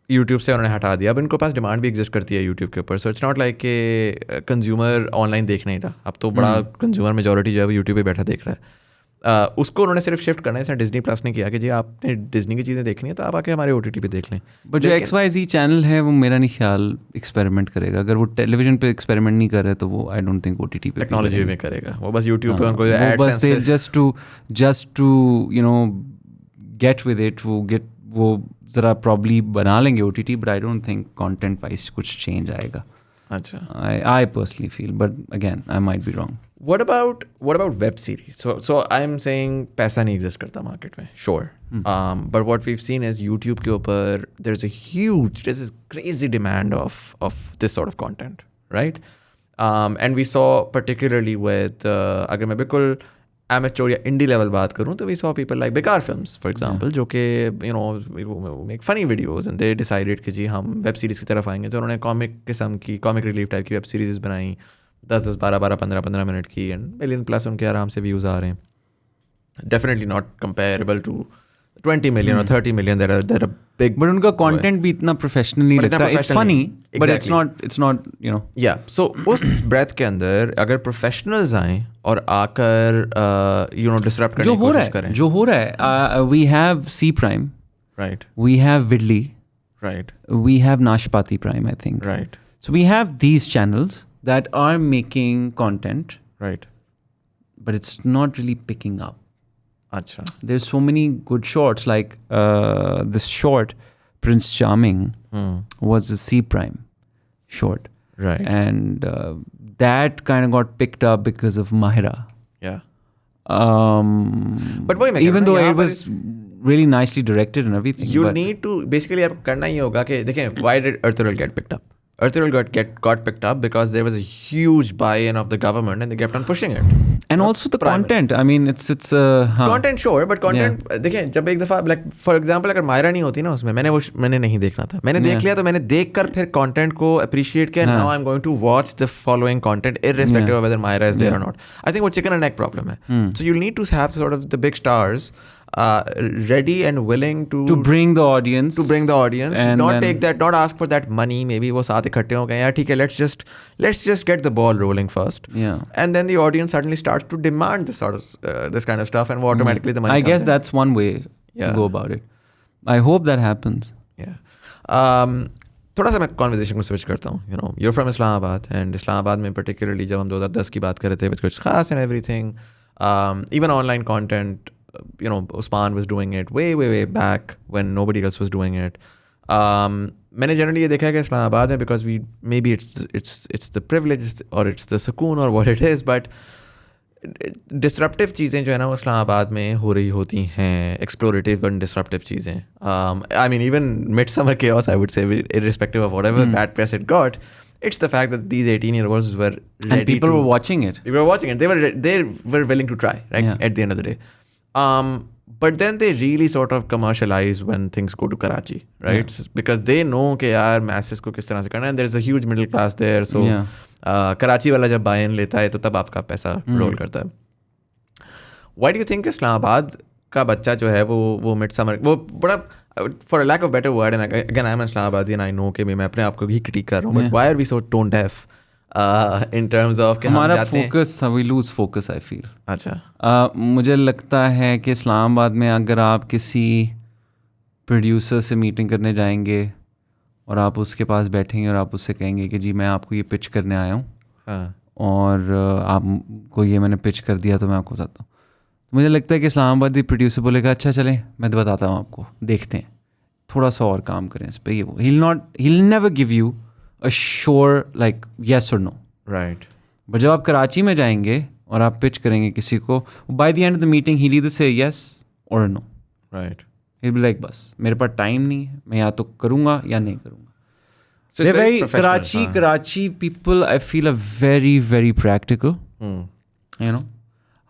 यूट्यूब से उन्होंने हटा दिया. अब इनको पास डिमांड भी एग्जिस्ट करती है यूट्यूब के ऊपर. सो इट्स नॉट लाइक कि कंज्यूमर ऑनलाइन देख नहीं रहा. अब तो बड़ा कंज्यूमर मेजॉरिटी जो है वो यूट्यूब पे बैठा देख रहा है. उसको उन्होंने सिर्फ शिफ्ट करना है. इसने डिज्नी प्लस ने किया कि जी आपने डिज्नी की चीज़ें देखनी है तो आप आके हमारे OTT पे देख लें. बट जो XYZ चैनल है वो मेरा नहीं ख्याल एक्सपेरिमेंट करेगा. अगर वो टेलीविजन पे एक्सपेरिमेंट नहीं कर रहे तो वो आई डोंट थिंक OTT पे टेक्नोलॉजी में करेगा. वो बस यूट्यूब पे उनको just to get with it, वो ज़रा प्रॉब्ली बना लेंगे OTT, but I don't think content wise कुछ चेंज आएगा. अच्छा, I personally feel, but again I might be wrong. What about web series? So I'm saying पैसा नहीं exist करता market में, sure. But what we've seen is YouTube के ऊपर there's this crazy demand of this sort of content, right? And we saw particularly with अगर मैं बिल्कुल amateur या indie level बात करूँ तो we saw people like Bekar Films, for example, जो कि make funny videos and they decided कि जी हम web series की तरफ आएंगे. तो उन्होंने comic किस्म की comic relief टाइप की web series बनाई, 10-10, 12-12, 15-15 मिनट की, and million plus उनके आराम से views आ रहे हैं. Definitely not comparable to 20 million or 30 million that are big. But उनका content भी इतना professional नहीं लगता. It's funny, but it's not Yeah, so उस breadth के अंदर अगर professionals आएं और आकर disrupt करने की कोशिश करें. जो हो रहा है, we have C Prime, right? We have Vidli, right? We have Nashpati Prime, I think, right? So we have these channels that are making content, right? But it's not really picking up. Achha. There's so many good shorts, like this short Prince Charming was a C Prime short, right? And that kind of got picked up because of Mahira. Yeah. But even though it was really nicely directed and everything, you need to basically आप करना ही होगा कि देखें, why did Earthreal get picked up? Earthreal got picked up because there was a huge buy-in of the government and they kept on pushing it. And also the content. I mean, it's content, sure, but content देखें, जब एक दफ़ा like for example अगर मायरा नहीं होती ना उसमें, मैंने नहीं देखना था. मैंने देख लिया तो मैंने देख कर फिर content को appreciate किया. Now I'm going to watch the following content irrespective of whether Myra is there or not. I think वो chicken and egg problem है. So you'll need to have sort of the big stars ready and willing to bring the audience, and not take that, not ask for that money. Maybe वो साथ इकट्ठे हो गए यार ठीक है, let's just get the ball rolling first. Yeah. And then the audience suddenly starts to demand this sort of this kind of stuff, and automatically the money I comes guess in. that's one way to go about it. I hope that happens. Yeah. थोड़ा सा मैं conversation को switch करता हूँ. You're from Islamabad, and Islamabad में particularly जब हम 2010 की बात कर रहे थे with कुछ खास and everything, even online content, Usman was doing it way back when nobody else was doing it. मैंने जनरली ये देखा है कि इस्लामाबाद में, because we maybe it's the privilege or it's the sukoon or what it is, but disruptive चीज़ें जो है ना वो इस्लामाबाद में हो रही होती हैं, एक्सप्लोरेटिव एंड डिसरप्टिव चीज़ें. I mean even midsummer chaos, I would say, irrespective of whatever bad press it got, it's the fact that these 18-year-olds were ready And people were watching it. People were watching it. They were willing to try, right? At the end of the day. But then they really sort of commercialize when things go to Karachi, right? Because they know कि यार masses को किस तरह से करना है, and there's a huge middle class there. So Karachi वाला जब buy-in लेता है तो तब आपका पैसा रोल करता है. Why do you think Islamabad का बच्चा जो है वो मिड-समर वो बड़ा, for a lack of better word, and again I'm an Islamabadi and I know कि मैं अपने आप को भी critique कर रहा हूँ, but why are we so tone deaf in terms of कि हम जाते हैं, focus, we lose focus, I feel. अच्छा. मुझे लगता है कि इस्लामाबाद में अगर आप किसी प्रोड्यूसर से मीटिंग करने जाएंगे और आप उसके पास बैठेंगे और आप उससे कहेंगे कि जी मैं आपको ये पिच करने आया हूँ और आपको ये मैंने पिच कर दिया तो मैं आपको बताता हूँ, तो मुझे लगता है कि इस्लामाबादी प्रोड्यूसर बोलेगा अच्छा चलें मैं बताता हूँ आपको, देखते हैं थोड़ा सा और काम करें इस पर, ये वो he'll never give you a sure like yes or no. Right. But जब आप कराची में जाएंगे और आप पिच करेंगे किसी को, by the end of the meeting he'll either say yes or no. Right. He'll be like बस मेरे पास टाइम नहीं है, मैं या तो करूँगा या नहीं करूँगा. So it's very professional. Karachi people I feel are very practical. You know,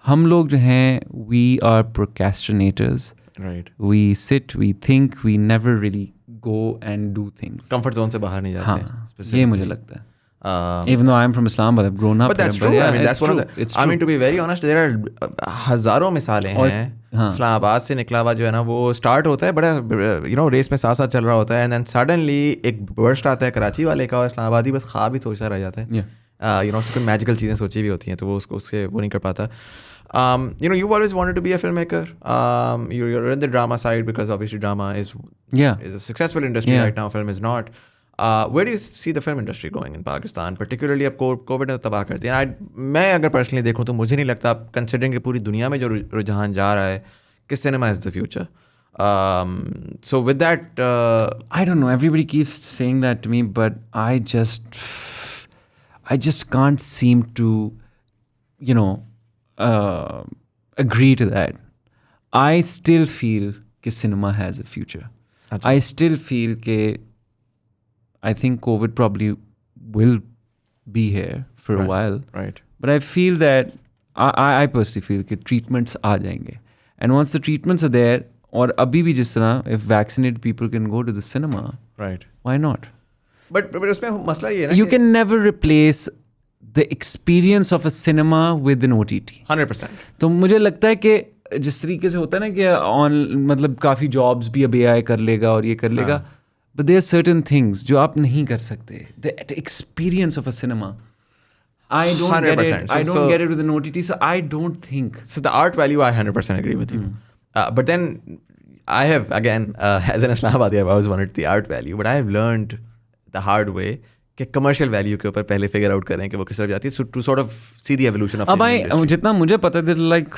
हम लोग जो हैं we are procrastinators. Right. We sit, we think, we never really go and do things. Comfort zone से बाहर नहीं जाते. हाँ, ये मुझे लगता है. Even though I'm from Islamabad, I've grown up. But that's true. I mean, that's one of the. I mean, to be very honest, there are हजारों मिसालें हैं. इस्लामाबाद से निकला हुआ जो है ना वो स्टार्ट होता है बड़ा रेस में साथ साथ चल रहा होता है, and then suddenly एक बर्स्ट आता है कराची वाले का और इस्लामाबादी बस ख्वाब ही सोचता रह जाता है. उसको मैजिकल चीज़ें सोची भी होती हैं तो वो उससे वो नहीं कर पाता. You've always wanted to be a filmmaker. You're in the drama side because obviously drama is a successful industry right now. Film is not. Where do you see the film industry going in Pakistan? Particularly अब Covid ने तबाह कर दिया. मैं अगर personally देखूँ तो मुझे नहीं लगता, कंसिडरिंग कि पूरी दुनिया में जो रुझान जा रहा है कि cinema is the future. So with that, I don't know. Everybody keeps saying that to me, but I just can't seem to, agree to that. I still feel कि cinema has a future. I still feel कि I think COVID probably will be here for a while. Right. But I feel that I personally feel कि treatments आ जाएंगे. And once the treatments are there, और अभी भी जिस तरह if vaccinated people can go to the cinema, right? Why not? But उसमें मसला ये है ना you can never replace the experience of a cinema with an OTT. 100%. तो मुझे लगता है कि जिस तरीके से होता है ना कि मतलब काफ़ी जॉब्स भी अब AI कर लेगा और ये कर लेगा, but there are certain things जो आप नहीं कर सकते. The experience of a cinema, I don't 100%. Get it. I don't get it with an OTT, so I don't think. So the art value, I 100% agree with you. But then I have, again, as an Islamabadi, I've always wanted the art value, but I have learned the hard way कि commercial value के ऊपर पहले figure out करें कि वो किस तरफ जाती है, to sort of see the evolution of अब आई जितना मुझे पता है like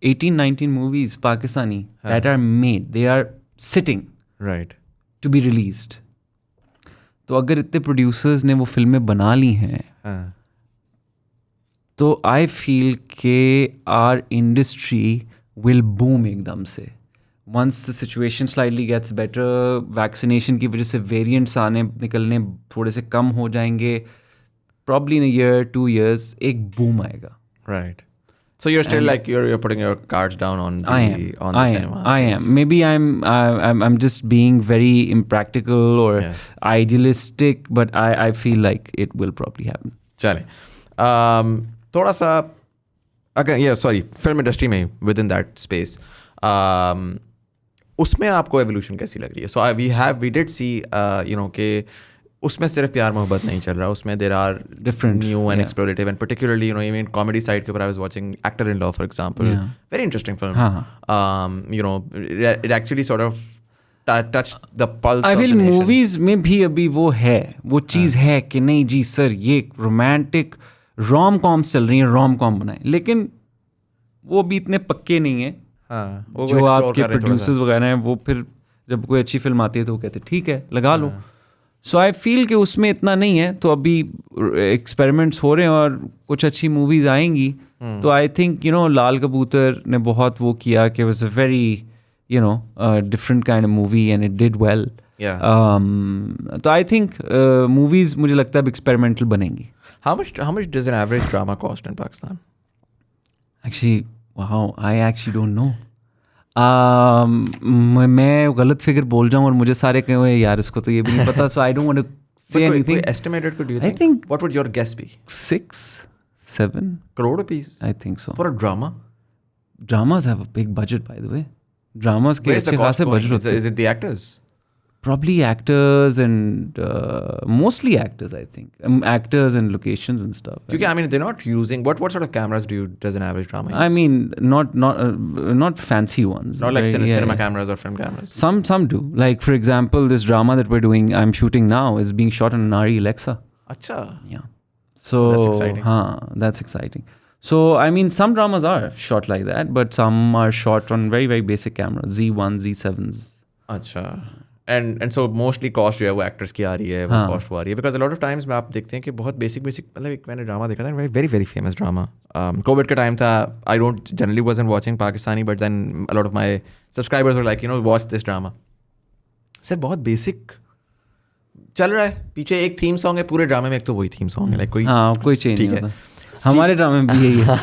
18-19 movies Pakistani that are made, they are sitting right to be released. तो अगर इतने प्रोड्यूसर्स ने वो फिल्में बना ली हैं तो आई फील के आर इंडस्ट्री विल बूम एकदम से. once the situation slightly gets better, vaccination की वजह से variants निकलने थोड़े से कम हो जाएंगे, probably in a year, 2 years, एक boom आएगा. Right. So you're still like you're putting your cards down on the cinema. I am. Maybe I'm just being very impractical or idealistic, but I feel like it will probably happen. चलें. थोड़ा सा film industry में within that space. उसमें आपको evolution कैसी लग रही है? So we did see you know कि उसमें सिर्फ प्यार मोहब्बत नहीं चल रहा, उसमें there are Different, new and yeah. Explorative and particularly you know even comedy side के ऊपर I was watching actor in law for example, Yeah. Very interesting film. हाँ. You know it actually sort of touch the pulse. I feel movies में भी अभी वो है, वो चीज़ है कि नहीं जी सर ये रोमांटिक रोम कॉम्स चल रही हैं, रोम कॉम बनाए, लेकिन वो भी इतने पक्के नहीं है. हाँ, वो जो explore आपके कर रहे हैं थोड़ा प्रोड्यूसर्स वगैरह हैं वो फिर जब कोई अच्छी फिल्म आती है तो वो कहते हैं ठीक है लगा लो. सो आई फील कि उसमें इतना नहीं है, तो अभी एक्सपेरिमेंट्स हो रहे हैं और कुछ अच्छी मूवीज आएंगी. तो आई थिंक यू नो लाल कबूतर ने बहुत वो किया कि was a very you know different kind of movie and it did well. तो आई थिंक मूवीज मुझे लगता है अब एक्सपेरिमेंटल बनेंगी. How much does an average drama cost in Pakistan? Actually, wow, I actually don't know. मैं गलत figure बोल जाऊँ और मुझे सारे कहें यार इसको तो ये भी नहीं पता, so I don't want to say anything. Estimated, could you I think what would your guess be? 6-7 crore rupees? I think so. For a drama? Dramas have a big budget, by the way. Dramas के Where's the अच्छे cost खासे going? budget होते हैं. Is it the actors? Probably actors and mostly actors, I think. Actors and locations and stuff. Because I mean, they're not using what sort of cameras does an average drama use? I mean, not fancy ones. Not like Very- cinema cameras or film cameras. Some do. Like for example, this drama that I'm shooting now is being shot on an RE Alexa. Acha. Yeah. So That's exciting. That's exciting. So I mean, some dramas are shot like that, but some are shot on very very basic cameras, Z1, Z7s. अच्छा. And so mostly cost जो है वो actors की आ रही है, वो cost वो आ रही है, because a lot of times में आप देखते हैं कि बहुत बेसिक मतलब एक मैंने ड्रामा देखा था, very very famous drama. Covid का टाइम था. I don't generally wasn't watching Pakistani, but then a lot of my subscribers were like you know watch this drama. Sir बहुत बेसिक चल रहा है, पीछे एक थीम सॉन्ग है पूरे ड्रामे में, एक तो वही थीम सॉन्ग है, लाइक कोई चेंज ठीक नहीं है. होता. हमारे ड्रामे में भी यही है.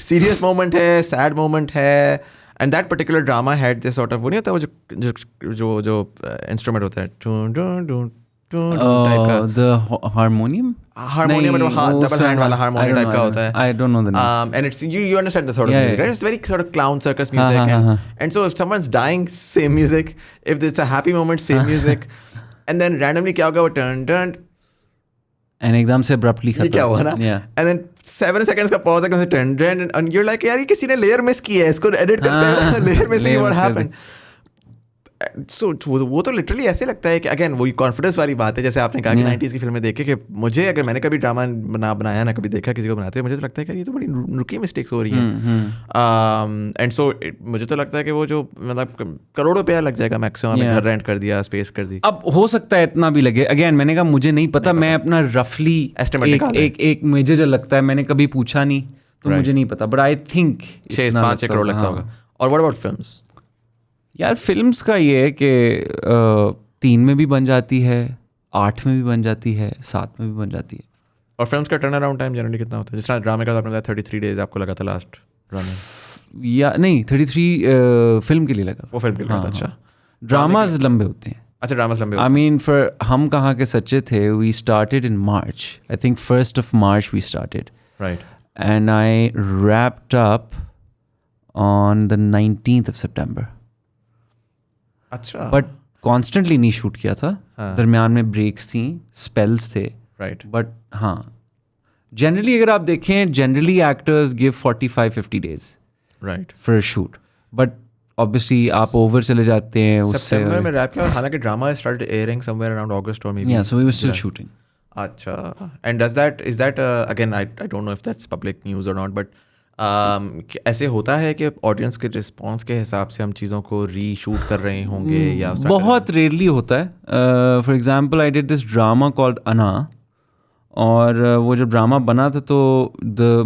सीरियस मोमेंट है, सैड मोमेंट है, and that particular drama had this sort of, वो नहीं होता वो जो इंस्ट्रूमेंट होता है टाइप का, the harmonium. Harmonium, double hand वाला हारमोनियम टाइप का होता है. I don't know the name. And it's you understand the sort of Yeah, music, yeah. right? It's very sort of clown circus music, and so if someone's dying, same music. If it's a happy moment, same music. And then randomly क्या होगा, वो turn And एकदम से abruptly ये क्या हुआ ना? Yeah. And then 7 seconds का pause है, turn and you're like यार ये किसी ने layer miss की है, इसको edit करते हैं layer miss, what happened? So वो तो लिटरली ऐसे लगता है कि अगेन वही कॉन्फिडेंस वाली बात है, जैसे आपने कहा कि 90s की फिल्में देखे, कि मुझे अगर मैंने कभी ड्रामा ना बनाया ना कभी देखा किसी को बनाते हुए, मुझे तो लगता है कि ये तो बड़ी रुकी मिस्टेक्स हो रही हैं. एंड सो मुझे तो लगता है कि वो जो मतलब करोड़ों रुपया लग जाएगा मैक्सिमम, घर रेंट कर दिया, स्पेस कर दी. अब हो सकता है इतना भी लगे. अगेन मैंने कहा मुझे नहीं पता, मैं अपना रफली एक मेजर जो लगता है, मैंने कभी पूछा नहीं तो मुझे नहीं पता, बट आई थिंक 6-5 करोड़ लगता होगा. और व्हाट अबाउट फिल्म्स? यार फिल्म्स का ये है कि 3 में भी बन जाती है, 8 में भी बन जाती है, 7 में भी बन जाती है. और फिल्म्स का टर्न अराउंड टाइम जनरली कितना होता है? जिस तरह ड्रामे का आपने बताया 33 डेज आपको लगा था लास्ट ड्रामे, या नहीं 33 फिल्म के लिए लगा. वो फिल्म के लिए लगा था. अच्छा, ड्रामाज लंबे होते हैं. अच्छा ड्रामास लंबे आई मीन फॉर हम कहाँ के सच्चे थे, we started in March, I think 1st of March we started, right, and I wrapped up on the 19th of September. अच्छा, बट कॉन्स्टेंटली नहीं शूट किया था. दरमियान में ब्रेक्स थी, स्पेल्स थे, राइट. बट हाँ जनरली अगर आप देखें, generally actors give 45-50 days right for a shoot, but obviously आप ओवर चले जाते हैं उससे. सितंबर में रैप किया, और हालांकि drama started airing somewhere around August और maybe. Yeah so we were still shooting. अच्छा, and is that again I don't know if that's public news or not, but ऐसे होता है कि ऑडियंस के रिस्पॉन्स के हिसाब से हम चीज़ों को रीशूट कर रहे होंगे, या बहुत रेयरली होता है. For example I did this drama called Anaa, और वो जब ड्रामा बना था तो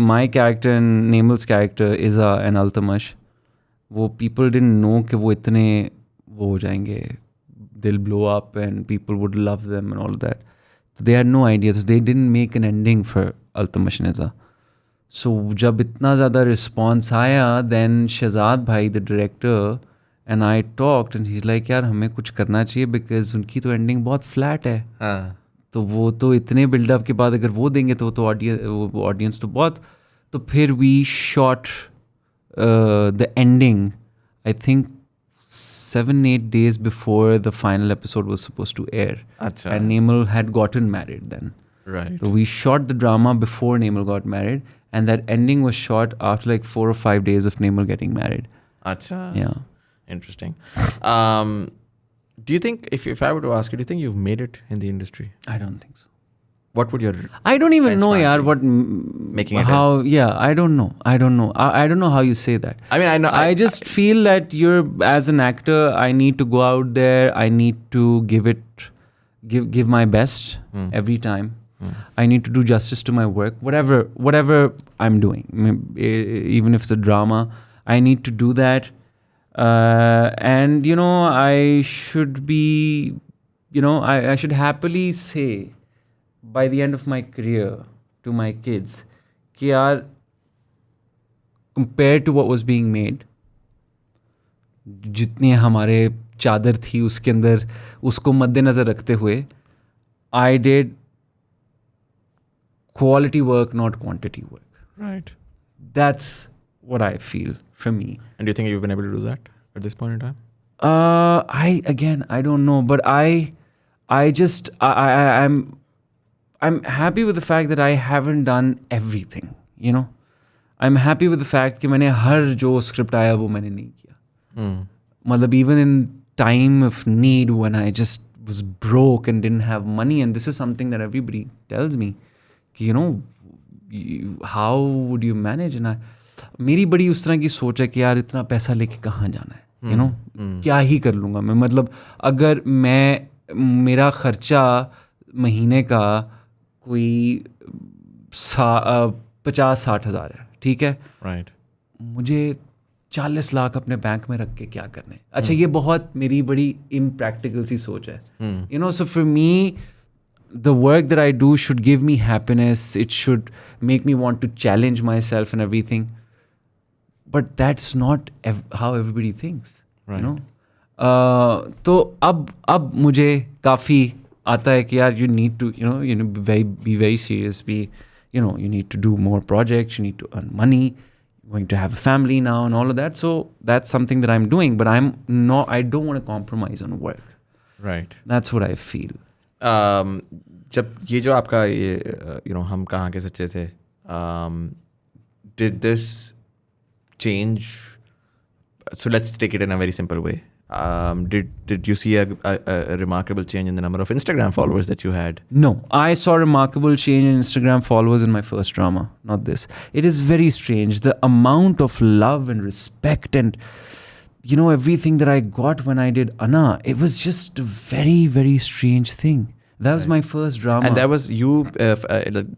my character and Naimal's character Iza and Altamash, वो पीपल डिडंट नो कि वो इतने वो हो जाएंगे, they'll blow up and people would love them and all that. They had no idea, they didn't make an ending for Altamash and Iza. So जब इतना ज़्यादा रिस्पॉन्स आया, देन शहजाद भाई the director and I talked and he is like यार हमें कुछ करना चाहिए, बिकॉज उनकी तो एंडिंग बहुत फ्लैट है. तो वो तो इतने बिल्डअप के बाद अगर वो देंगे तो ऑडियंस तो बहुत. तो फिर we shot the ending I think 7-8 days before the final episode was supposed to air. Acha. And Nemal had gotten married then. Right. So we shot the drama before Nemal got married, and that ending was shot after like 4 or 5 days of Nemal getting married. Acha. Yeah. Interesting. Do you think, if I were to ask you, do you think you've made it in the industry? I don't think so. What would your I don't even know, benchmark yaar, be? what Making it how as- yeah, I don't know. I don't know how you say that. I mean, I know. I just feel that you're, as an actor, I need to go out there. I need to give my best every time. I need to do justice to my work, whatever I'm doing. Even if it's a drama, I need to do that. And I should be, I should happily say, by the end of my career, to my kids, कि यार, compared to what was being made, जितनी हमारे चादर थी उसके अंदर, उसको मद्देनज़र रखते हुए, I did quality work, not quantity work. Right. That's what I feel for me. And do you think you've been able to do that at this point in time? I don't know, but I'm happy with the fact that I haven't done everything, I'm happy with the fact कि मैंने हर जो script आया वो मैंने नहीं किया. मतलब even in time of need, when I just was broke and didn't have money, and this is something that everybody tells me, कि how would you manage? And मेरी बड़ी उस तरह की सोच है कि यार इतना पैसा लेके कहाँ जाना है, क्या ही कर लूँगा मैं. मतलब अगर मेरा खर्चा महीने का कोई 50-60 हज़ार है, ठीक है, Right. मुझे 40 लाख अपने बैंक में रख के क्या करने. अच्छा, ये बहुत मेरी बड़ी इम्प्रैक्टिकल सी सोच है. So for me, the work that I do should give me happiness. It should make me want to challenge myself and everything. But that's not how everybody thinks. Right. तो अब मुझे काफ़ी आता है कि यार, you need to be very serious, you need to do more projects, you need to earn money, you're going to have a family now and all of that. So that's something that I'm doing, but I don't want to compromise on work. Right. That's what I feel. जब ये जो आपका ये हम कहाँ के सच्चे थे, did this change? So let's take it in a very simple way. Did you see a remarkable change in the number of Instagram followers that you had? No, I saw remarkable change in Instagram followers in my first drama, not this. It is very strange. The amount of love and respect and, everything that I got when I did Anna, it was just a very, very strange thing. That was my first drama. And that was you,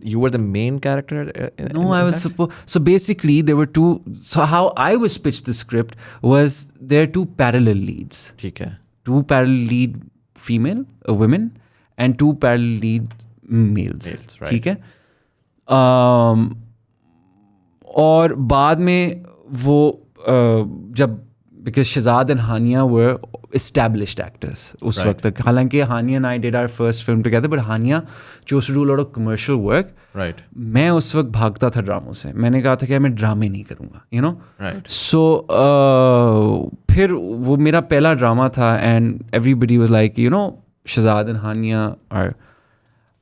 you were the main character? No, I was supposed... So basically, there were two... So how I was pitched the script was there are two parallel leads. ठीक है. 2 parallel lead women and 2 parallel lead males. Right. ठीक है. और बाद में वो जब... Because Shahzad and Hania were established actors उस वक्त तक. हालांकि Hania and I did our first film together, but Hania chose to do a lot of commercial work. Right. मैं उस वक्त भागता था ड्रामों से. मैंने कहा था कि मैं ड्रामे नहीं करूँगा, Right. So फिर वो मेरा पहला ड्रामा था, and everybody was like, Shahzad and Hania are...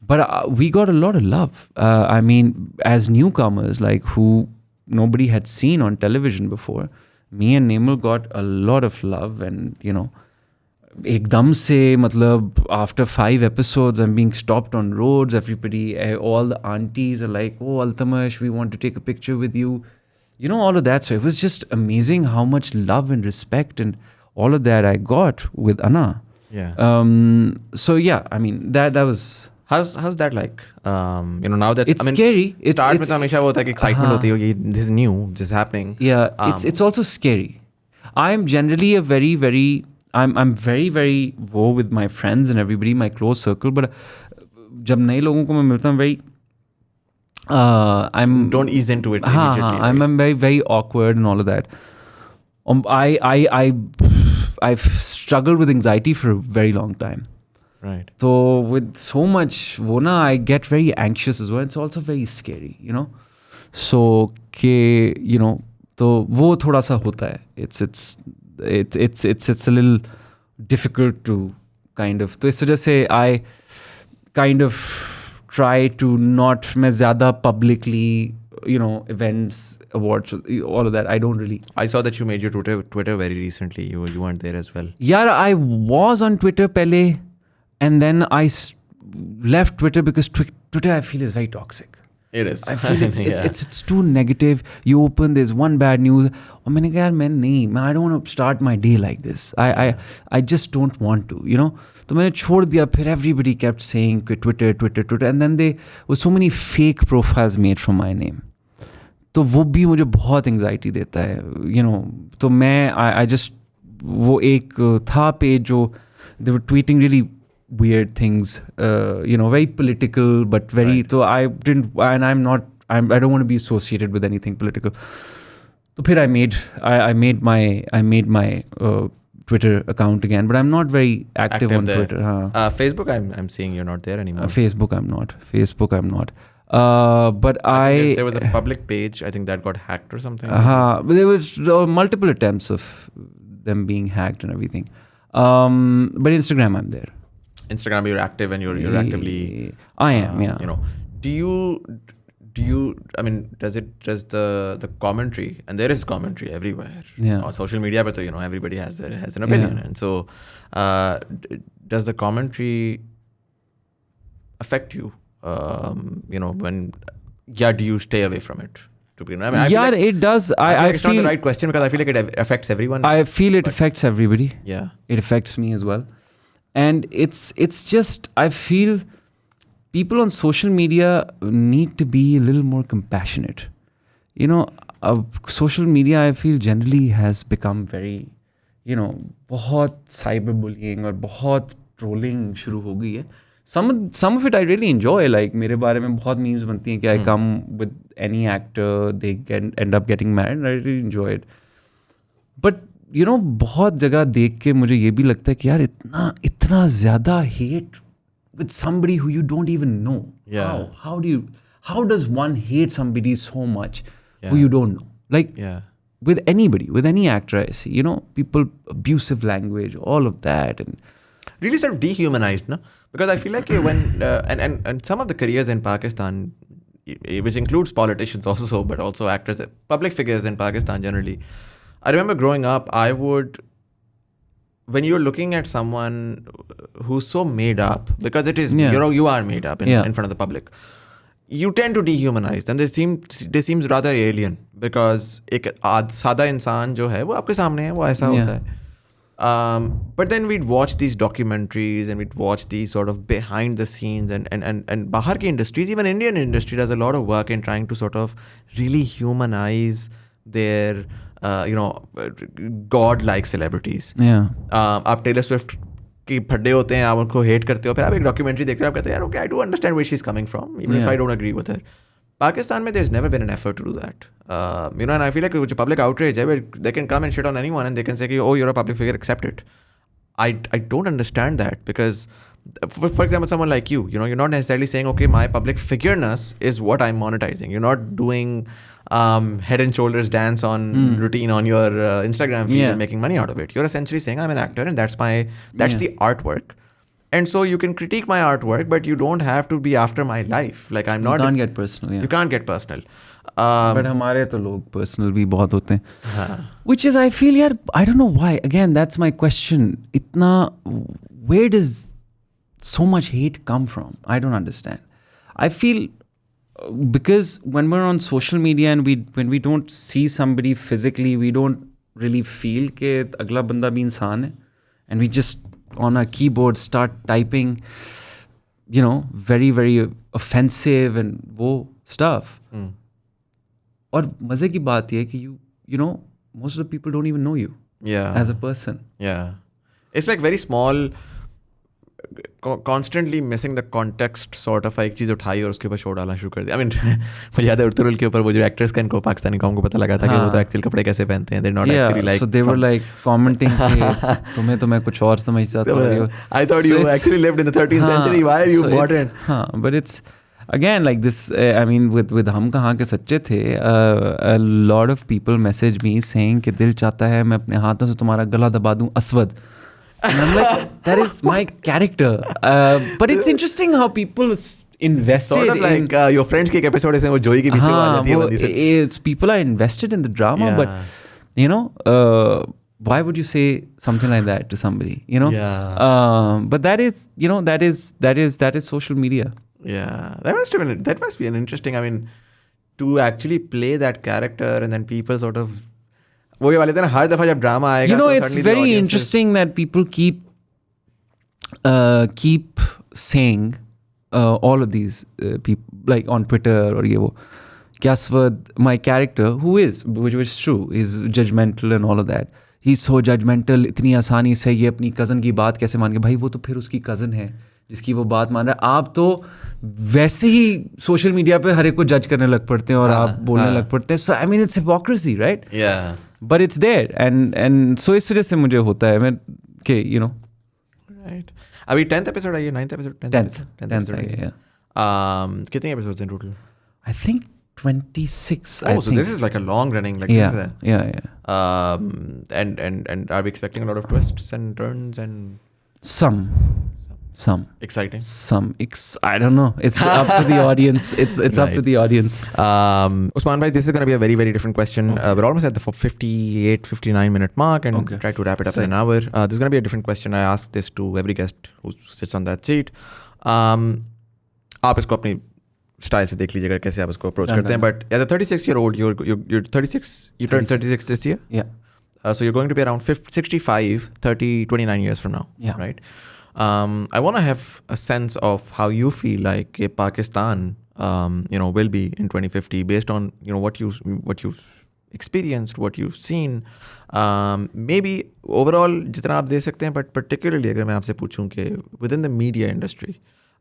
But we got a lot of love. I mean, as newcomers, like who nobody had seen on television before, me and Nemal got a lot of love, and ekdam se, matlab, after 5 episodes, I'm being stopped on roads. Everybody, all the aunties are like, "Oh, Altamash, we want to take a picture with you." All of that. So it was just amazing how much love and respect and all of that I got with Anna. Yeah. So yeah, I mean that was... How's that like? Now that It's scary. Start में तो हमेशा वो होता है कि excitement होती है कि this is new, this is happening. Yeah, it's also scary. I'm generally I'm very, very woe with my friends and everybody, my close circle, but जब नए लोगों को मैं मिलता हूँ, very I'm... Don't ease into it immediately. I'm very, very awkward and all of that. I've struggled with anxiety for a very long time. Right. So with so much Vona, I get very anxious as well. It's also very scary, So के तो वो थोड़ा सा होता है. It's it's a little difficult to kind of, तो इस वजह से I kind of try to not, मैं ज़्यादा publicly, you know, events, awards, all of that, I don't really. I saw that you made your Twitter very recently. You weren't there as well. Yeah, I was on Twitter pehle, and then I left Twitter because Twitter I feel is very toxic. It is. I feel Yeah. it's too negative. You open, there's one bad news. और मैंने कहा यार मैं नहीं, I don't want to start my day like this. I just don't want to, you know. तो मैंने छोड़ दिया. फिर everybody kept saying Twitter, and then there were so many fake profiles made from my name. तो वो भी मुझे बहुत एंग्जाइटी देता है, you know. तो मैं I just, वो एक था पेज जो they were tweeting really weird things, you know, very political, but very, so I didn't, and I don't want to be associated with anything political. So फिर I made my Twitter account again, but I'm not very active on there. Twitter. Facebook, I'm seeing you're not there anymore. Facebook I'm not. But there was a public page, I think that got hacked or something. But there was multiple attempts of them being hacked and everything. But Instagram I'm there. Instagram, you're active and you're actively. I am, yeah. You know, do you? I mean, does the commentary, and there is commentary everywhere. Yeah. On social media, but you know, everybody has an opinion, and so does the commentary affect you? You know, when do you stay away from it? To be, I mean, it does. I feel it's feel not the right question because I feel like it affects everyone. I feel it affects everybody. Yeah. It affects me as well. And it's just, I feel people on social media need to be a little more compassionate. You know, social media I feel generally has become very, you know, बहुत cyberbullying और बहुत trolling शुरू हो गई है. Some of it I really enjoy. Like मेरे बारे में बहुत memes बनती हैं कि I come with any actor, they end up getting married, and I really enjoy it. But you know, बहुत जगह देख के मुझे ये भी लगता है कि यार इतना ज़्यादा hate with somebody who you don't even know. Yeah. How does one hate somebody so much who you don't know? Like with anybody, with any actor I see, you know, people, abusive language, all of that, and really sort of dehumanized, no? Because I feel like when and some of the careers in Pakistan, which includes politicians also, but also actors, public figures in Pakistan generally. I remember growing up, when you're looking at someone who's so made up, because it is, you are made up in front of the public, you tend to dehumanize them. They seems rather alien, because एक सादा इंसान जो है वो आपके सामने है, वो ऐसा होता है. But then we'd watch these documentaries and we'd watch these sort of behind the scenes and bahar ki industries, even Indian industry does a lot of work in trying to sort of really humanize their you know, god-like celebrities. आप Taylor Swift की फड्डे होते हैं, आप उनको hate करते हो, फिर आप एक डॉक्यूमेंट्री देखते हो, आप कहते हो यार okay, I do understand where she is coming from, even if I don't agree with her. Pakistan में there's never been an effort to do that. You know, and I feel like it's a public outrage where they can come and shit on anyone and they can say, oh, you're a public figure, accept it. I don't understand that, because for example, someone like you know, you're not necessarily saying, okay, my public figureness is what I'm monetizing. You're not doing head and shoulders dance on routine on your Instagram feed and making money out of it. You're essentially saying I'm an actor and that's the artwork. And so you can critique my artwork, but you don't have to be after my life. Like I'm not. You can't get personal. You can't get personal. But हमारे तो लोग personal भी बहुत होते हैं. Which is, I feel, यार, I don't know why. Again, that's my question. इतना, where does so much hate come from? I don't understand. I feel because when we're on social media and when we don't see somebody physically, we don't really feel कि अगला बंदा भी इंसान है, and we just on our keyboard start typing, you know, very very offensive and वो stuff. और मजे की बात ये है कि you know, most of the people don't even know you as a person. It's like very small, constantly missing the context sort of. एक चीज़ उठाई और उसके ऊपर शो डालना शुरू कर दिया. I mean, मुझे याद है उर्तुरुल के ऊपर वो जो एक्ट्रेस का इनको पाकिस्तानी कॉम को पता लगा था कि वो तो एक्चुअली कपड़े कैसे पहनते हैं. They're not actually like. So they were like commenting कि तुम्हें तो मैं कुछ और समझता था. I thought you actually lived in the 13th century. Why are you modern? But it's, again, like this, I mean, with हम कहाँ के सच्चे थे, a lot of people message me saying कि दिल चाहता है मैं अपने हाथों से तुम्हारा गला दबा दूं असवद. And I'm like, that is my character. But it's interesting how people invested Sort of like your friends के एक episode ऐसे वो जोई के पीछे वो आ जाती है बंदी से. it's people are invested in the drama, Yeah. but you know, why would you say something like that to somebody? You know, but that is, you know, that is social media. Yeah, that must be an interesting. I mean, to actually play that character and then people sort of. वही वाले थे ना, हर दफा जब drama आएगा You know, तो it's suddenly the very audience interesting that people keep saying all of these people, like on Twitter or ये वो, कि Aswad, my character, who is, which is true, is judgmental and all of that. He's so judgmental, इतनी आसानी से ये अपनी cousin की बात कैसे मान के, भाई वो तो फिर उसकी कज़न है जिसकी वो बात मान रहा है. आप तो वैसे ही सोशल मीडिया पे हर एक को जज करने लग पड़ते हैं और आप बोलने लग पड़ते हैं. So I mean it's hypocrisy, right? Yeah. But it's there, and so इस वजह से मुझे होता है, मैं कि you know. Right. अभी 10th episode आई है, 9th episode, 10th episode आई है, yeah. कितने episodes in total? I think 26. Oh, so this is like a long running, like yeah, this is yeah. And are we expecting a lot of twists and turns and Some. exciting? I don't know. It's up to the audience. It's up to the audience. Usman bhai, this is going to be a very, very different question. We're almost at the 58, 59 minute mark and try to wrap it up in an hour. This is going to be a different question. I ask this to every guest who sits on that seat. आप इसको अपनी style से देख लीजिएगा कैसे आप इसको approach करते हैं. But as a 36-year-old, you're 36. You turned 36 this year. Yeah. So you're going to be around 65, 30, 29 years from now. Yeah. Right. I want to have a sense of how you feel like Pakistan, will be in 2050 based on what you've experienced, what you've seen. Maybe overall जितना आप दे सकते हैं, but particularly अगर मैं आपसे पूछूं कि within the media industry,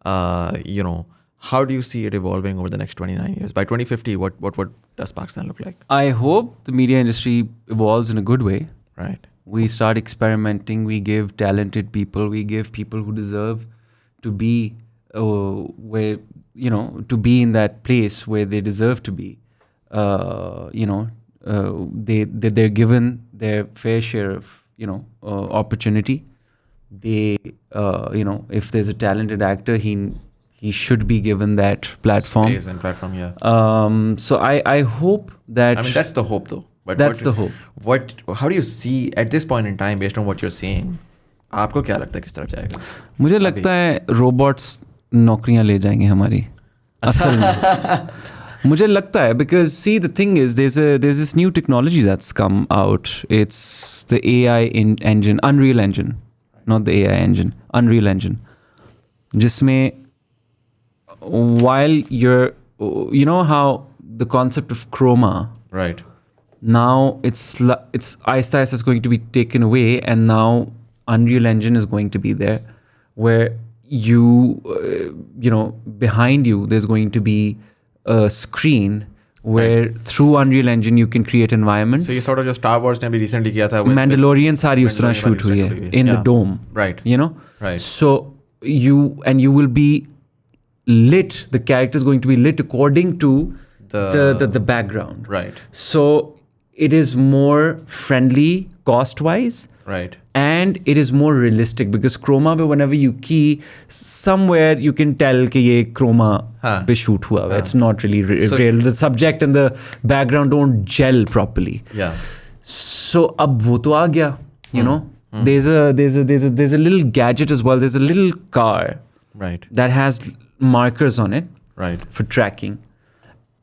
how do you see it evolving over the next 29 years? By 2050, what does Pakistan look like? I hope the media industry evolves in a good way. Right. We start experimenting. We give talented people. We give people who deserve to be where to be in that place where they deserve to be. They're given their fair share of opportunity. They if there's a talented actor, he should be given that platform. Space and platform, yeah. So I hope that. I mean, that's the hope, though. But that's the hope. How do you see at this point in time, based on what you're seeing, आपको क्या लगता है किस तरफ जाएगा? मुझे लगता है robots नौकरियां ले जाएंगे हमारी. असल में मुझे लगता है, because see, the thing is, there's this new technology that's come out. It's the AI engine, Unreal Engine, not the AI engine, Unreal Engine. जिसमें while you're, how the concept of chroma, right? Now it's Aista is going to be taken away, and now Unreal Engine is going to be there, where you behind you there's going to be a screen where through Unreal Engine you can create environments. So you sort of just Star Wars ने भी recently किया था. Mandalorian सारी उस तरह shoot हुई है in the dome. Right. Right. So you will be lit. The character is going to be lit according to the background. Right. So it is more friendly cost-wise. Right. And it is more realistic, because chroma पे whenever you key, somewhere you can tell कि ये chroma पे shoot हुआ है. It's not really real. The subject and the background don't gel properly. Yeah. So अब वो तो आ गया. There's a little gadget as well. There's a little car. Right. That has markers on it. Right. For tracking.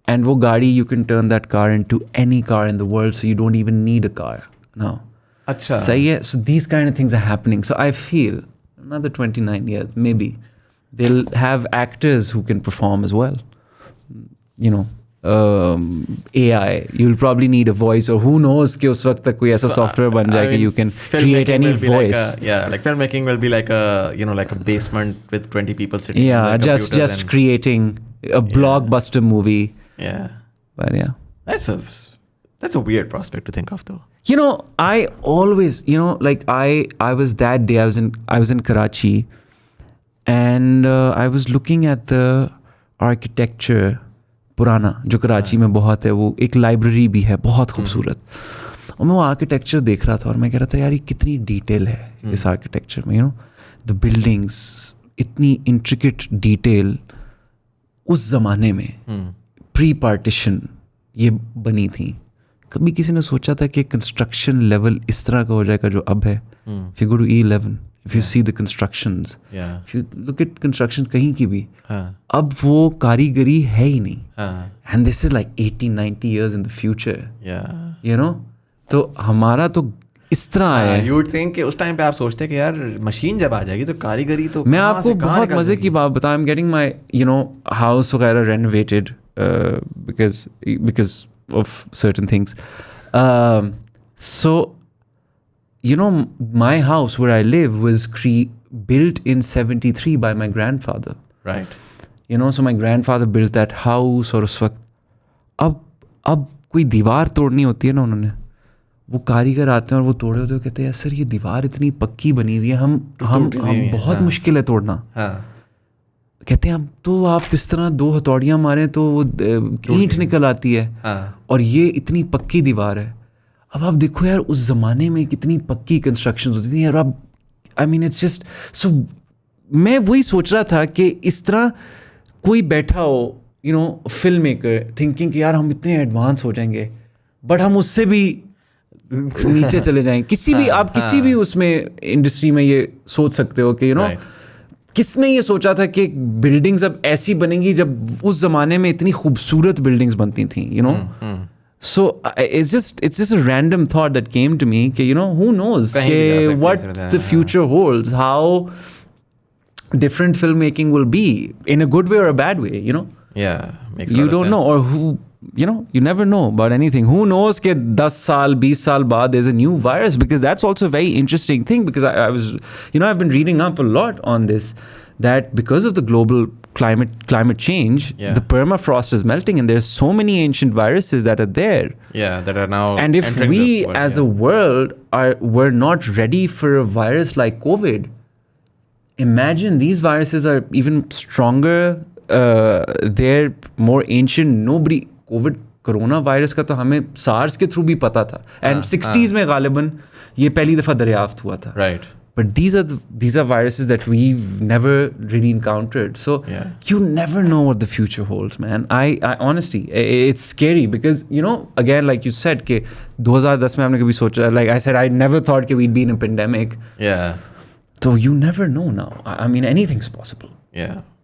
And wo gaadi, you can turn that car into any car in the world, so you don't even need a car now. Acha. So these kind of things are happening. So I feel another 29 years, maybe, they'll have actors who can perform as well. AI, you'll probably need a voice, or who knows कि उस वक्त तक कोई ऐसा software बन जाए कि you can create any voice. Like filmmaking will be like a like a basement with 20 people sitting. Yeah, just creating a blockbuster movie. Yeah. But yeah. That's a weird prospect to think of, though. I always, like I was that day, I was in Karachi, and I was looking at the architecture पुराना जो कराची में बहुत है, वो एक library भी है बहुत खूबसूरत, और मैं वो आर्किटेक्चर देख रहा था और मैं कह रहा था यार ये कितनी डिटेल है इस आर्किटेक्चर में, द बिल्डिंग्स, इतनी इंट्रिकेट डिटेल उस ज़माने में प्री पार्टीशन ये बनी थी. कभी किसी ने सोचा था कि कंस्ट्रक्शन लेवल इस तरह का हो जाएगा जो अब है? If you go to E11, if you see the constructions, if you look at construction कहीं की भी, अब वो कारीगरी है ही नहीं. And this is like 80-90 years in the future. तो हमारा तो इस तरह है. You would think कि उस टाइम पे आप सोचते कि यार मशीन जब आ जाएगी तो कारीगरी तो मैं आपको बहुत मजे की बात बताऊं. I'm getting my house वगैरह renovated because of certain things. So my house where I live was built in 73 by my grandfather. Right. So my grandfather built that house, और उस वक्त अब कोई दीवार तोड़नी होती है ना, उन्होंने वो कारीगर आते हैं और वो तोड़े होते हैं, कहते हैं सर ये दीवार इतनी पक्की बनी हुई है, हम बहुत मुश्किल है तोड़ना. कहते हैं अब तो आप इस तरह 2 हथौड़ियाँ मारें तो वो ईंट निकल आती है, और ये इतनी पक्की दीवार है. अब आप देखो यार उस ज़माने में कितनी पक्की कंस्ट्रक्शन होती थी, और अब आई मीन इट्स जस्ट सो. मैं वही सोच रहा था कि इस तरह कोई बैठा हो फिल्म मेकर थिंकिंग कि यार हम इतने एडवांस हो जाएंगे, बट हम उससे भी नीचे चले जाएंगे. किसी भी आप किसी भी उसमें इंडस्ट्री में ये सोच सकते हो कि किसने ये सोचा था कि बिल्डिंग्स अब ऐसी बनेंगी जब उस ज़माने में इतनी खूबसूरत बिल्डिंग्स बनती थी. So it's just a random thought that came to me कि who knows what the future holds, how different filmmaking will be in a good way or a bad way. Makes you don't know, or who you never know about anything. Who knows कि 10 साल 20 साल बाद there's a new virus, because that's also a very interesting thing, because I was I've been reading up a lot on this, that because of the global climate change, the permafrost is melting, and there's so many ancient viruses that are there. That are now. And if we as a world were not ready for a virus like COVID, imagine these viruses are even stronger. They're more ancient. Nobody COVID corona virus का तो हमें SARS के through भी पता था, and 60s में गालिबन ये पहली दफ़ा दरियाफ्त हुआ था. Right. But these are viruses that we've never really encountered. So you never know what the future holds, man. I honestly, it's scary because again, like you said, कि 2010 में हमने कभी सोचा, like I said, I never thought कि we'd be in a pandemic. So you never know now. I mean, anything's possible.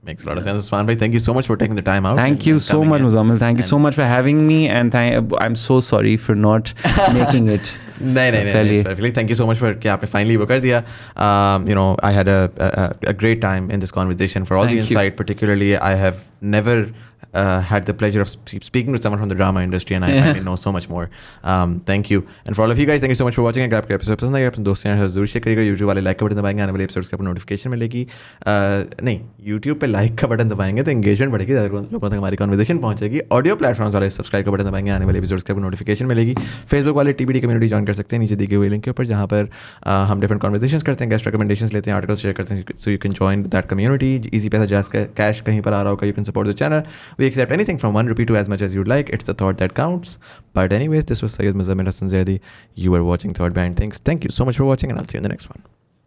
Makes a lot of sense. Usman bhai, thank you so much for taking the time out. Thank you so much, Muzammil. Thank you so much for having me, and I'm so sorry for not making it. नहीं perfectly. Thank you so much for कि आपने finally वो कर दिया. I had a great time in this conversation for all the insight. Particularly, I have never had the pleasure of speaking to someone from the drama industry, and I know so much more. Thank you. And for all of you guys, thank you so much for watching. अगर आपको episode पसंद आया अपने दोस्तों के साथ जरूर share करिएगा. YouTube वाले लाइक का बटन दबाएंगे, आने वाले एपिसोड्स का आपको नोटिफिकेशन मिलेगी. नहीं, YouTube पे लाइक का बटन दबाएंगे तो एंगेजमेंट बढ़ेगी, ज़्यादा लोगों तक हमारी कन्वर्सेशन पहुंचेगी. ऑडियो प्लेटफॉर्म्स वाले सब्सक्राइब का बटन दबाएंगे, आने वाले एपिसोड्स का आपको नोटिफिकेशन मिलेगी. फेसबुक वाले TBD कम्युनिटी ज्वाइन कर सकते हैं नीचे दिए हुए लिंक के ऊपर, जहाँ पर हम डिफरेंट कन्वर्सेशंस करते हैं, गेस्ट रिकमेंडेशंस लेते हैं, आर्टिकल्स शेयर करते हैं. So you can join that community. Easypaisa JazzCash कहीं पर आ रहा होगा, you can support the channel. We accept anything from ₹1 to as much as you'd like. It's the thought that counts. But anyways, this was Syed Muzammil Hassan Zaidi. You were watching Thought Behind Things. Thank you so much for watching, and I'll see you in the next one.